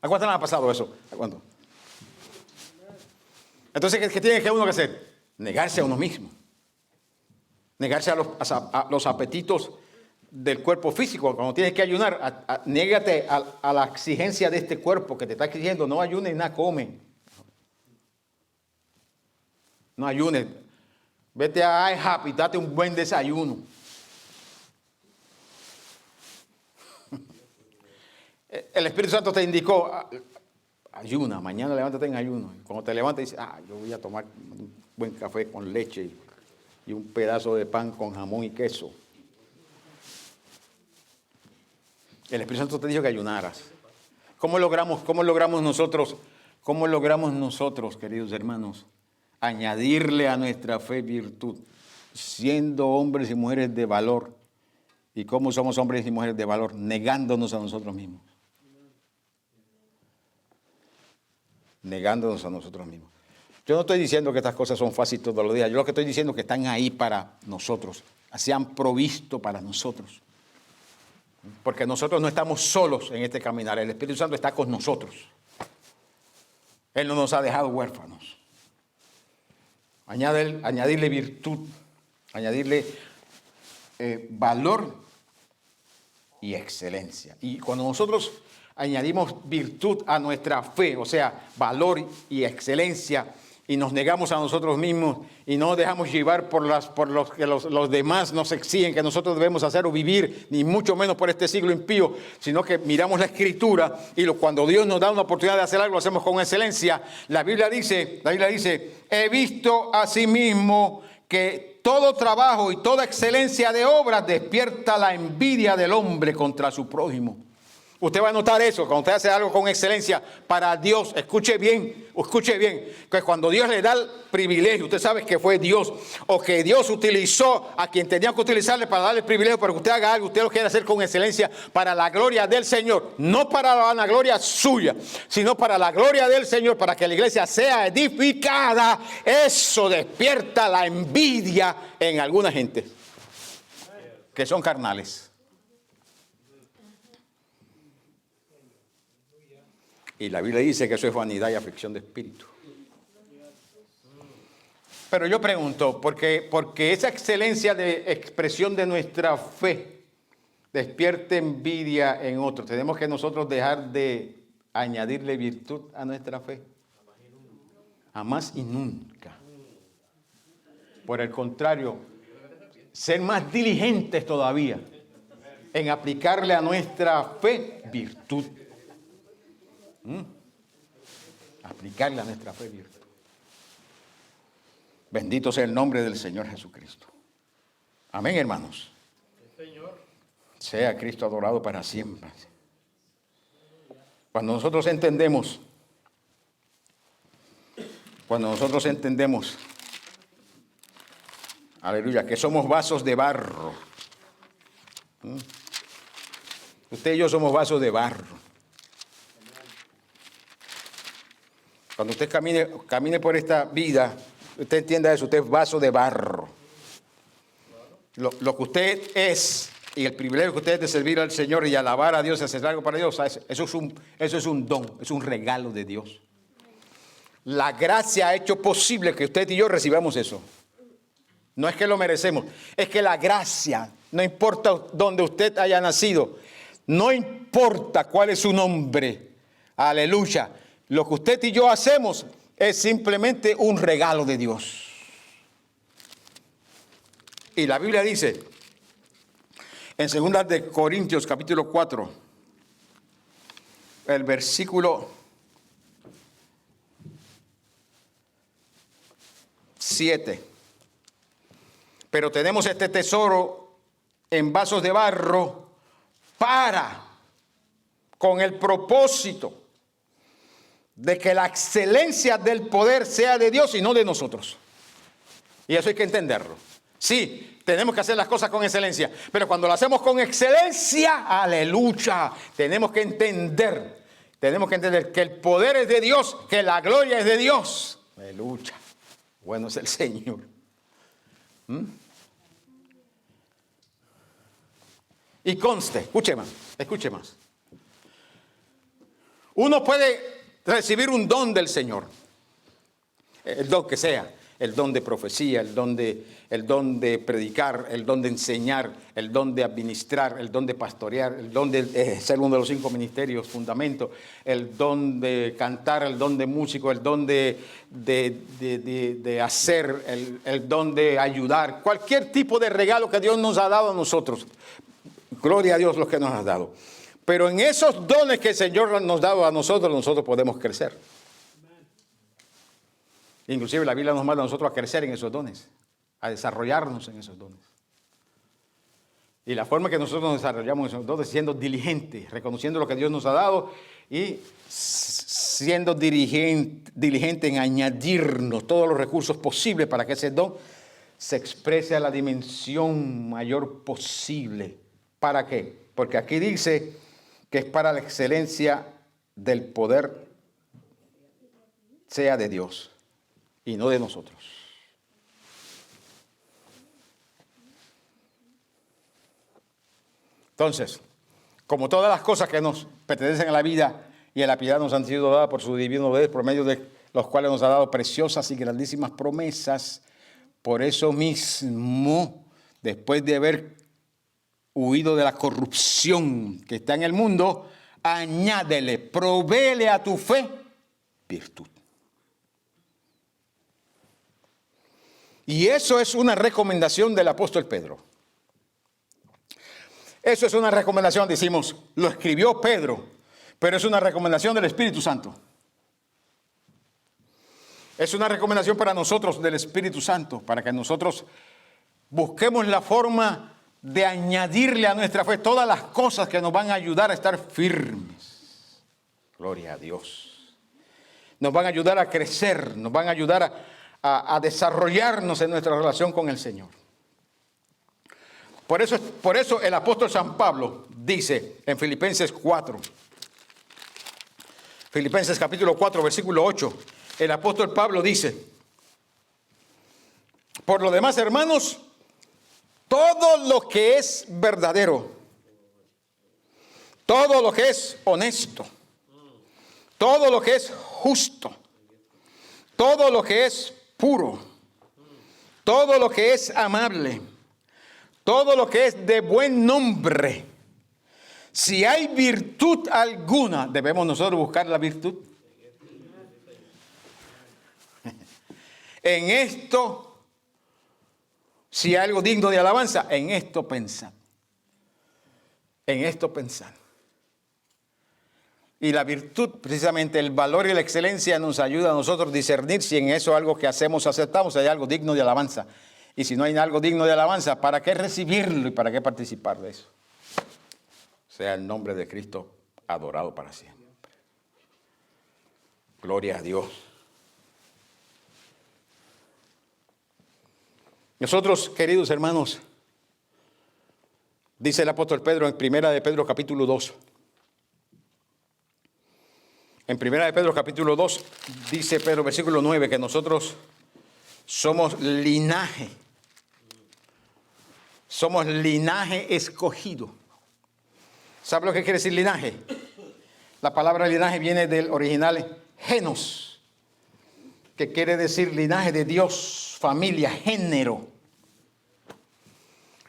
¿A cuánto le ha pasado eso? ¿A cuánto? Entonces, ¿qué tiene que uno que hacer? Negarse a uno mismo. Negarse a los apetitos del cuerpo físico. Cuando tienes que ayunar, niégate a la exigencia de este cuerpo que te está exigiendo: no ayunes, nada come. No ayunes. Vete a IHOP y date un buen desayuno. El Espíritu Santo te indicó: ayuna, mañana levántate en ayuno. Cuando te levantas dices: yo voy a tomar un buen café con leche y un pedazo de pan con jamón y queso. El Espíritu Santo te dijo que ayunaras. ¿Cómo logramos nosotros, queridos hermanos, añadirle a nuestra fe virtud, siendo hombres y mujeres de valor? ¿Y cómo somos hombres y mujeres de valor? Negándonos a nosotros mismos. Negándonos a nosotros mismos. Yo no estoy diciendo que estas cosas son fáciles todos los días. Yo lo que estoy diciendo es que están ahí para nosotros. Se han provisto para nosotros. Porque nosotros no estamos solos en este caminar. El Espíritu Santo está con nosotros. Él no nos ha dejado huérfanos. Añadirle virtud, añadirle valor y excelencia. Y cuando nosotros añadimos virtud a nuestra fe, o sea, valor y excelencia, y nos negamos a nosotros mismos y no nos dejamos llevar por los que los demás nos exigen que nosotros debemos hacer o vivir, ni mucho menos por este siglo impío, sino que miramos la Escritura y cuando Dios nos da una oportunidad de hacer algo, lo hacemos con excelencia. La Biblia dice, he visto asimismo que todo trabajo y toda excelencia de obras despierta la envidia del hombre contra su prójimo. Usted va a notar eso, cuando usted hace algo con excelencia para Dios. Escuche bien, que cuando Dios le da el privilegio, usted sabe que fue Dios, o que Dios utilizó a quien tenía que utilizarle para darle el privilegio para que usted haga algo, usted lo quiere hacer con excelencia para la gloria del Señor, no para la vanagloria suya, sino para la gloria del Señor, para que la iglesia sea edificada. Eso despierta la envidia en alguna gente que son carnales. Y la Biblia dice que eso es vanidad y aflicción de espíritu. Pero yo pregunto, porque esa excelencia de expresión de nuestra fe despierte envidia en otros, ¿tenemos que nosotros dejar de añadirle virtud a nuestra fe? Jamás y nunca. Por el contrario, ser más diligentes todavía en aplicarle a nuestra fe virtud. Aplicarle a nuestra fe virtud. Bendito sea el nombre del Señor Jesucristo. Amén, hermanos. Señor. Sea Cristo adorado para siempre. Cuando nosotros entendemos, aleluya, que somos vasos de barro. Usted y yo somos vasos de barro. Cuando usted camine por esta vida, usted entienda eso, usted es vaso de barro. Lo que usted es y el privilegio que usted es de servir al Señor y alabar a Dios y hacer algo para Dios, eso es un don, es un regalo de Dios. La gracia ha hecho posible que usted y yo recibamos eso. No es que lo merecemos, es que la gracia, no importa dónde usted haya nacido, no importa cuál es su nombre, aleluya, lo que usted y yo hacemos es simplemente un regalo de Dios. Y la Biblia dice, en 2 de Corintios capítulo 4, el versículo 7. Pero tenemos este tesoro en vasos de barro con el propósito de que la excelencia del poder sea de Dios y no de nosotros. Y eso hay que entenderlo. Sí, tenemos que hacer las cosas con excelencia, pero cuando lo hacemos con excelencia, aleluya, tenemos que entender que el poder es de Dios, que la gloria es de Dios. Aleluya, bueno es el Señor. Y conste, escuche más. Uno puede recibir un don del Señor, el don que sea, el don de profecía, el don de predicar, el don de enseñar, el don de administrar, el don de pastorear, el don de ser uno de los 5 ministerios, fundamentos, el don de cantar, el don de músico, el don de hacer, el don de ayudar, cualquier tipo de regalo que Dios nos ha dado a nosotros. Gloria a Dios los que nos ha dado. Pero en esos dones que el Señor nos ha dado a nosotros podemos crecer. Inclusive la Biblia nos manda a nosotros a crecer en esos dones, a desarrollarnos en esos dones. Y la forma que nosotros nos desarrollamos en esos dones es siendo diligentes, reconociendo lo que Dios nos ha dado y siendo diligente en añadirnos todos los recursos posibles para que ese don se exprese a la dimensión mayor posible. ¿Para qué? Porque aquí dice que es para la excelencia del poder sea de Dios y no de nosotros. Entonces, como todas las cosas que nos pertenecen a la vida y a la piedad nos han sido dadas por su divino poder, por medio de los cuales nos ha dado preciosas y grandísimas promesas, por eso mismo, después de haber huido de la corrupción que está en el mundo, añádele, provéele a tu fe virtud. Y eso es una recomendación del apóstol Pedro. Eso es una recomendación, decimos, lo escribió Pedro, pero es una recomendación del Espíritu Santo. Es una recomendación para nosotros del Espíritu Santo, para que nosotros busquemos la forma de añadirle a nuestra fe todas las cosas que nos van a ayudar a estar firmes. Gloria a Dios. Nos van a ayudar a crecer, nos van a ayudar a desarrollarnos en nuestra relación con el Señor. Por eso el apóstol San Pablo dice en Filipenses 4, Filipenses capítulo 4, versículo 8, el apóstol Pablo dice, por lo demás, hermanos, todo lo que es verdadero, todo lo que es honesto, todo lo que es justo, todo lo que es puro, todo lo que es amable, todo lo que es de buen nombre, si hay virtud alguna, debemos nosotros buscar la virtud. En esto, si hay algo digno de alabanza, en esto pensad. En esto pensad. Y la virtud, precisamente el valor y la excelencia, nos ayuda a nosotros a discernir si en eso algo que hacemos aceptamos, si hay algo digno de alabanza. Y si no hay algo digno de alabanza, ¿para qué recibirlo y para qué participar de eso? Sea el nombre de Cristo adorado para siempre. Gloria a Dios. Nosotros, queridos hermanos, dice el apóstol Pedro en Primera de Pedro capítulo 2. En Primera de Pedro capítulo 2 dice Pedro versículo 9 que nosotros somos linaje. Somos linaje escogido. ¿Sabe lo que quiere decir linaje? La palabra linaje viene del original genos, que quiere decir linaje de Dios, familia, género.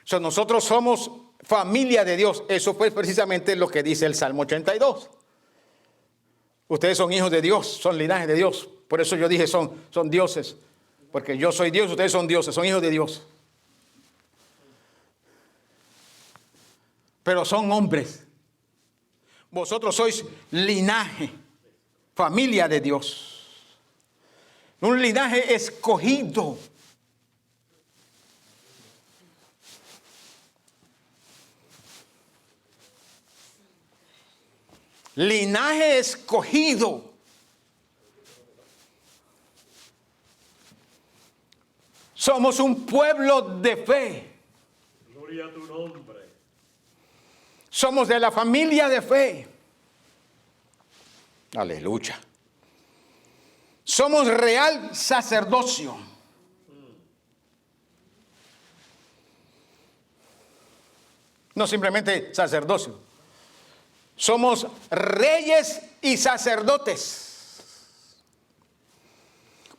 So, nosotros somos familia de Dios. Eso fue precisamente lo que dice el Salmo 82. Ustedes son hijos de Dios, son linaje de Dios. Por eso yo dije son dioses. Porque yo soy Dios, ustedes son dioses, son hijos de Dios. Pero son hombres. Vosotros sois linaje, familia de Dios. Un linaje escogido. Linaje escogido. Somos un pueblo de fe. Gloria a tu nombre. Somos de la familia de fe. Aleluya. Somos real sacerdocio. No simplemente sacerdocio. Somos reyes y sacerdotes.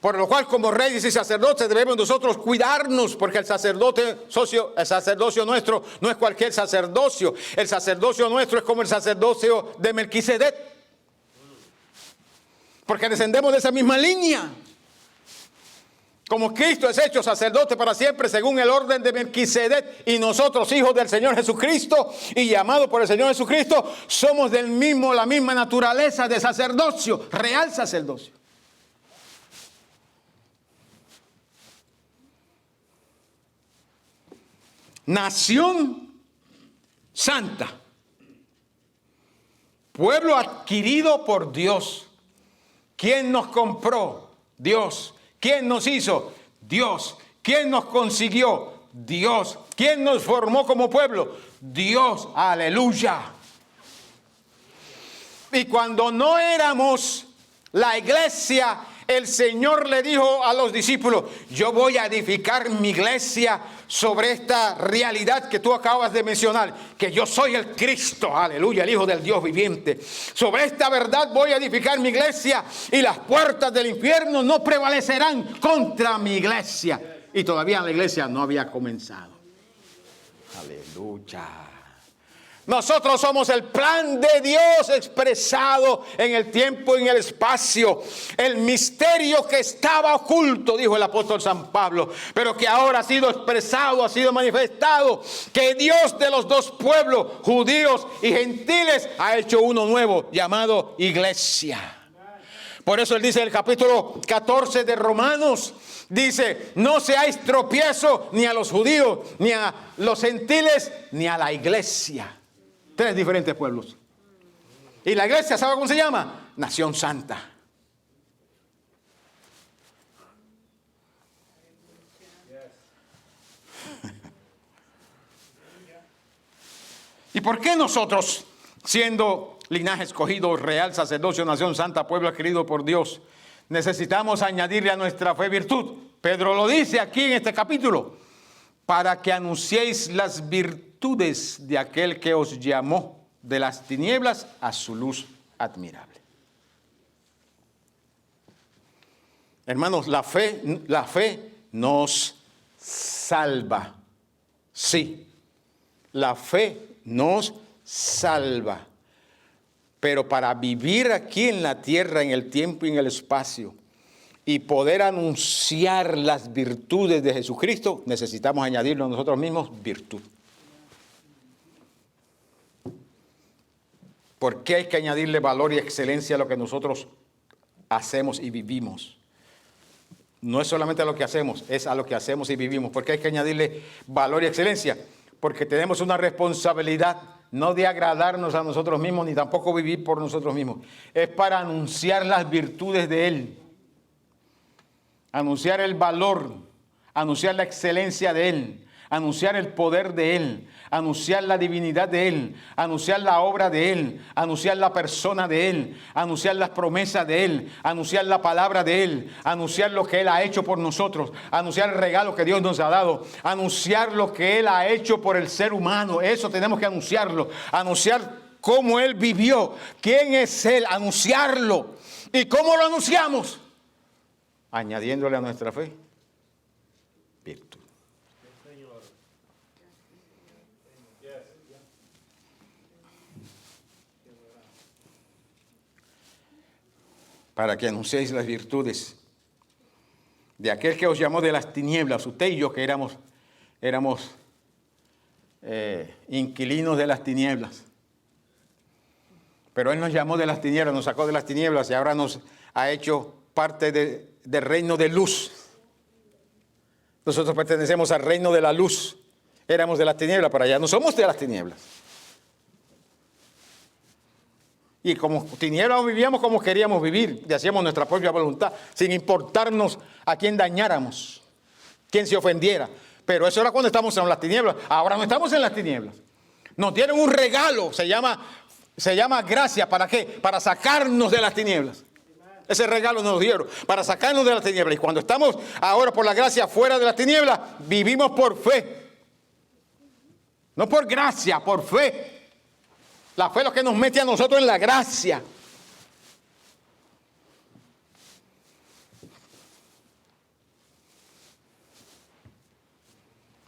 Por lo cual, como reyes y sacerdotes, debemos nosotros cuidarnos, porque el sacerdocio nuestro no es cualquier sacerdocio. El sacerdocio nuestro es como el sacerdocio de Melquisedec. Porque descendemos de esa misma línea. Como Cristo es hecho sacerdote para siempre según el orden de Melquisedec, y nosotros, hijos del Señor Jesucristo y llamados por el Señor Jesucristo, somos la misma naturaleza de sacerdocio, real sacerdocio. Nación santa, pueblo adquirido por Dios. ¿Quién nos compró? Dios. ¿Quién nos hizo? Dios. ¿Quién nos consiguió? Dios. ¿Quién nos formó como pueblo? Dios. Aleluya. Y cuando no éramos la iglesia, el Señor le dijo a los discípulos: yo voy a edificar mi iglesia sobre esta realidad que tú acabas de mencionar, que yo soy el Cristo, aleluya, el Hijo del Dios viviente. Sobre esta verdad voy a edificar mi iglesia, y las puertas del infierno no prevalecerán contra mi iglesia. Y todavía la iglesia no había comenzado. Aleluya. Nosotros somos el plan de Dios expresado en el tiempo y en el espacio. El misterio que estaba oculto, dijo el apóstol San Pablo, pero que ahora ha sido expresado, ha sido manifestado. Que Dios de los dos pueblos, judíos y gentiles, ha hecho uno nuevo llamado iglesia. Por eso él dice en el capítulo 14 de Romanos, dice: no seáis tropiezo ni a los judíos, ni a los gentiles, ni a la iglesia. Tres diferentes pueblos. Y la iglesia, ¿sabe cómo se llama? Nación Santa. ¿Y por qué nosotros, siendo linaje escogido, real sacerdocio, nación santa, pueblo adquirido por Dios, necesitamos añadirle a nuestra fe virtud? Pedro lo dice aquí en este capítulo: para que anunciéis las virtudes de aquel que os llamó de las tinieblas a su luz admirable. Hermanos, la fe nos salva. Sí, la fe nos salva. Pero para vivir aquí en la tierra, en el tiempo y en el espacio, y poder anunciar las virtudes de Jesucristo, necesitamos añadirlo a nosotros mismos, virtud. ¿Por qué hay que añadirle valor y excelencia a lo que nosotros hacemos y vivimos? No es solamente a lo que hacemos, es a lo que hacemos y vivimos. ¿Por qué hay que añadirle valor y excelencia? Porque tenemos una responsabilidad, no de agradarnos a nosotros mismos, ni tampoco vivir por nosotros mismos. Es para anunciar las virtudes de Él. Anunciar el valor, anunciar la excelencia de Él, anunciar el poder de Él, anunciar la divinidad de Él, anunciar la obra de Él, anunciar la persona de Él, anunciar las promesas de Él, anunciar la palabra de Él, anunciar lo que Él ha hecho por nosotros, anunciar el regalo que Dios nos ha dado, anunciar lo que Él ha hecho por el ser humano. Eso tenemos que anunciarlo, anunciar cómo Él vivió, quién es Él, anunciarlo. ¿Y cómo lo anunciamos? Añadiéndole a nuestra fe virtud. Para que anunciéis las virtudes de aquel que os llamó de las tinieblas, usted y yo que éramos inquilinos de las tinieblas. Pero Él nos llamó de las tinieblas, nos sacó de las tinieblas y ahora nos ha hecho parte del reino de luz. Nosotros pertenecemos al reino de la luz. Éramos de las tinieblas, pero ya no somos de las tinieblas. Y como tinieblas vivíamos como queríamos vivir, y hacíamos nuestra propia voluntad, sin importarnos a quién dañáramos, quién se ofendiera. Pero eso era cuando estamos en las tinieblas. Ahora no estamos en las tinieblas. Nos dieron un regalo, se llama gracia. ¿Para qué? Para sacarnos de las tinieblas. Ese regalo nos dieron para sacarnos de las tinieblas. Y cuando estamos ahora por la gracia fuera de las tinieblas, vivimos por fe. No por gracia, por fe. La fe es lo que nos mete a nosotros en la gracia.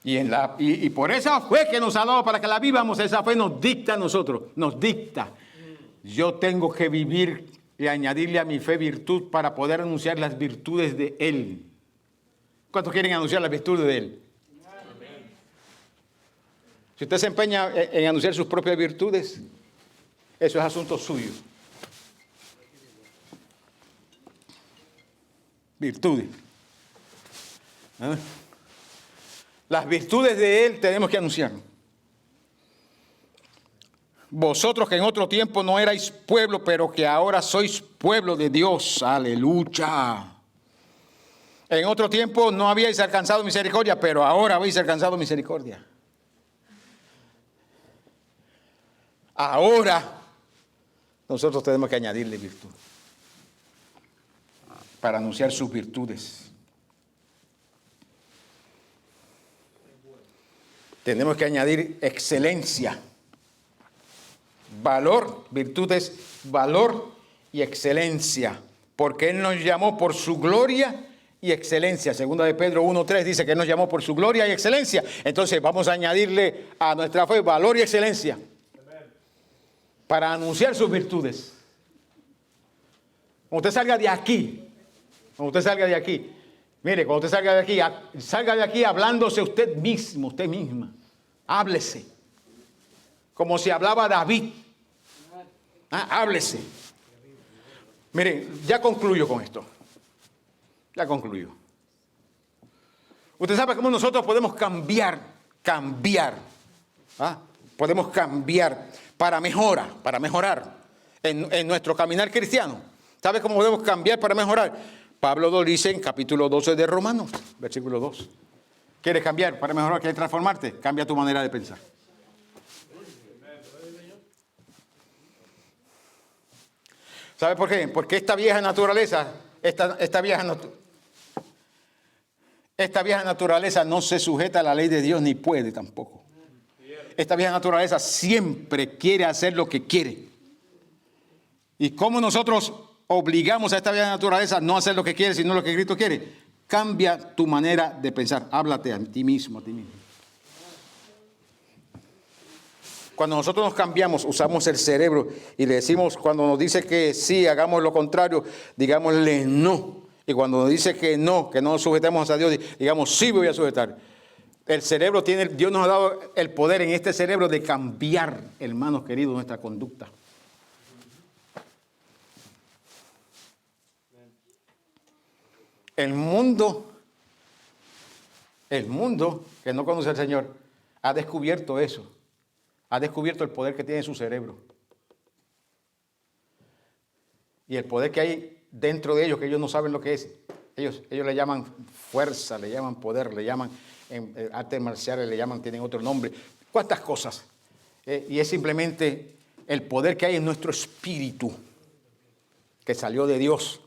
Y por esa fe que nos ha dado para que la vivamos, esa fe nos dicta a nosotros, nos dicta. Yo tengo que vivir y añadirle a mi fe virtud para poder anunciar las virtudes de Él. ¿Cuántos quieren anunciar las virtudes de Él? Si usted se empeña en anunciar sus propias virtudes, eso es asunto suyo. Virtudes. ¿Ah? Las virtudes de Él tenemos que anunciar. Vosotros que en otro tiempo no erais pueblo, pero que ahora sois pueblo de Dios. Aleluya. En otro tiempo no habíais alcanzado misericordia, pero ahora habéis alcanzado misericordia. Ahora nosotros tenemos que añadirle virtud para anunciar sus virtudes. Tenemos que añadir excelencia, valor, virtudes, valor y excelencia, porque Él nos llamó por su gloria y excelencia. Segunda de Pedro 1:3 dice que Él nos llamó por su gloria y excelencia. Entonces vamos a añadirle a nuestra fe valor y excelencia para anunciar sus virtudes. Cuando usted salga de aquí, mire, cuando usted salga de aquí hablándose usted mismo, usted misma. Háblese. Como si hablaba David. Háblese. Mire, ya concluyo con esto. Usted sabe cómo nosotros podemos cambiar. Podemos cambiar para mejorar en nuestro caminar cristiano. ¿Sabe cómo podemos cambiar para mejorar? Pablo lo dice en capítulo 12 de Romanos, versículo 2. ¿Quieres cambiar para mejorar? ¿Quieres transformarte? Cambia tu manera de pensar. ¿Sabe por qué? Porque esta vieja naturaleza, esta vieja naturaleza no se sujeta a la ley de Dios ni puede tampoco. Esta vieja naturaleza siempre quiere hacer lo que quiere. ¿Y cómo nosotros obligamos a esta vieja naturaleza a no hacer lo que quiere, sino lo que Cristo quiere? Cambia tu manera de pensar. Háblate a ti mismo, a ti mismo. Cuando nosotros nos cambiamos, usamos el cerebro y le decimos, cuando nos dice que sí, hagamos lo contrario, digámosle no. Y cuando nos dice que no nos sujetemos a Dios, digamos sí voy a sujetar. El cerebro Dios nos ha dado el poder en este cerebro de cambiar, hermanos queridos, nuestra conducta. El mundo que no conoce al Señor ha descubierto eso. Ha descubierto el poder que tiene su cerebro. Y el poder que hay dentro de ellos, que ellos no saben lo que es. Ellos le llaman fuerza, le llaman poder, le llaman artes marciales, le llaman, tienen otro nombre. ¿Cuántas cosas? Y es simplemente el poder que hay en nuestro espíritu, que salió de Dios.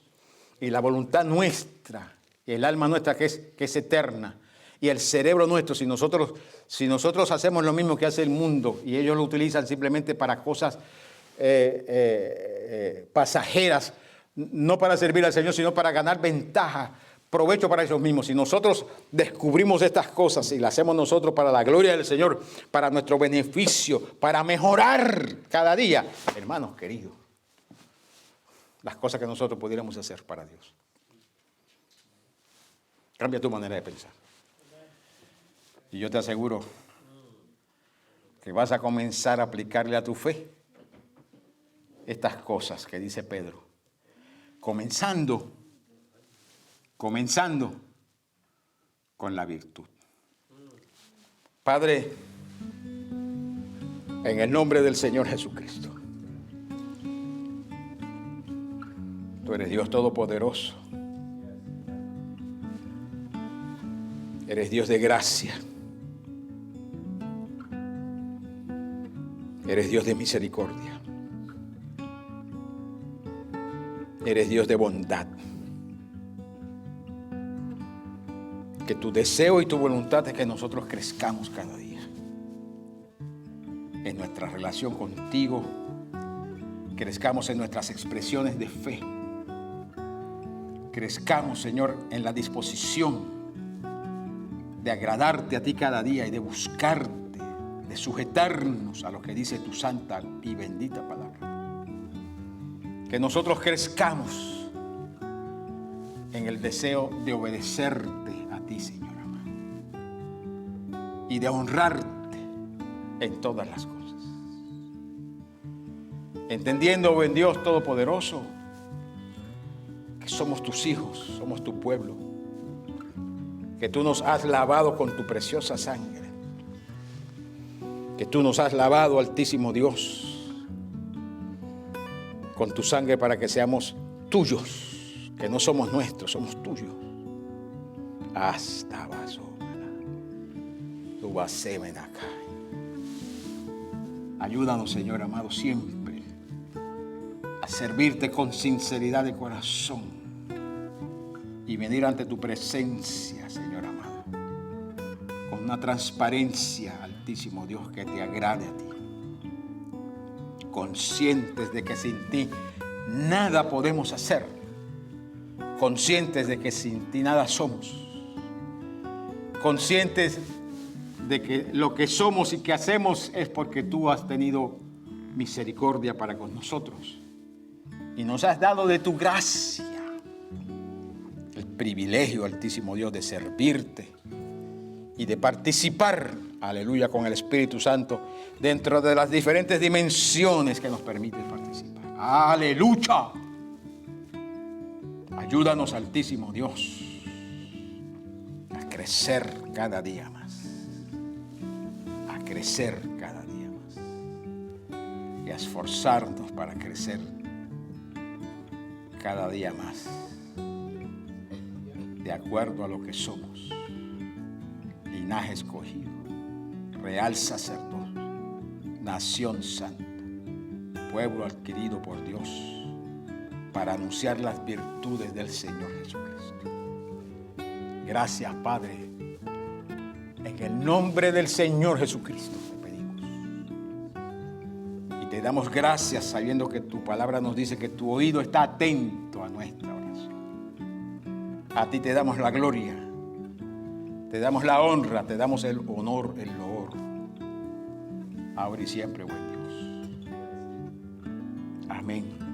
Y la voluntad nuestra, y el alma nuestra que es eterna. Y el cerebro nuestro, si nosotros hacemos lo mismo que hace el mundo y ellos lo utilizan simplemente para cosas pasajeras, no para servir al Señor, sino para ganar ventaja, provecho para ellos mismos. Si nosotros descubrimos estas cosas y las hacemos nosotros para la gloria del Señor, para nuestro beneficio, para mejorar cada día, hermanos queridos, las cosas que nosotros pudiéramos hacer para Dios. Cambia tu manera de pensar. Y yo te aseguro que vas a comenzar a aplicarle a tu fe estas cosas que dice Pedro. Comenzando con la virtud. Padre, en el nombre del Señor Jesucristo, tú eres Dios Todopoderoso. Eres Dios de gracia. Eres Dios de misericordia. Eres Dios de bondad. Que tu deseo y tu voluntad es que nosotros crezcamos cada día en nuestra relación contigo, crezcamos en nuestras expresiones de fe, crezcamos, Señor, en la disposición de agradarte a ti cada día y de buscarte, de sujetarnos a lo que dice tu santa y bendita palabra. Que nosotros crezcamos en el deseo de obedecerte a ti, Señor amado, y de honrarte en todas las cosas. Entendiendo, buen Dios Todopoderoso, que somos tus hijos, somos tu pueblo, que tú nos has lavado con tu preciosa sangre, que tú nos has lavado, Altísimo Dios, con tu sangre para que seamos tuyos, que no somos nuestros, somos tuyos. Hasta vaso, tu ven acá. Ayúdanos, Señor amado, siempre a servirte con sinceridad de corazón y venir ante tu presencia, Señor amado, con una transparencia, Altísimo Dios, que te agrade a ti. Conscientes de que sin ti nada podemos hacer. Conscientes de que sin ti nada somos. Conscientes de que lo que somos y que hacemos es porque tú has tenido misericordia para con nosotros. Y nos has dado de tu gracia el privilegio, Altísimo Dios, de servirte y de participar, aleluya, con el Espíritu Santo dentro de las diferentes dimensiones que nos permiten participar. Aleluya. Ayúdanos, Altísimo Dios, a crecer cada día más. A crecer cada día más. Y a esforzarnos para crecer cada día más. De acuerdo a lo que somos. Linaje escogido. Real sacerdote. Nación santa. Pueblo adquirido por Dios. Para anunciar las virtudes del Señor Jesucristo. Gracias, Padre. En el nombre del Señor Jesucristo te pedimos. Y te damos gracias sabiendo que tu palabra nos dice que tu oído está atento a nuestra oración. A ti te damos la gloria, te damos la honra, te damos el honor, el loor, ahora y siempre, buen Dios. Amén.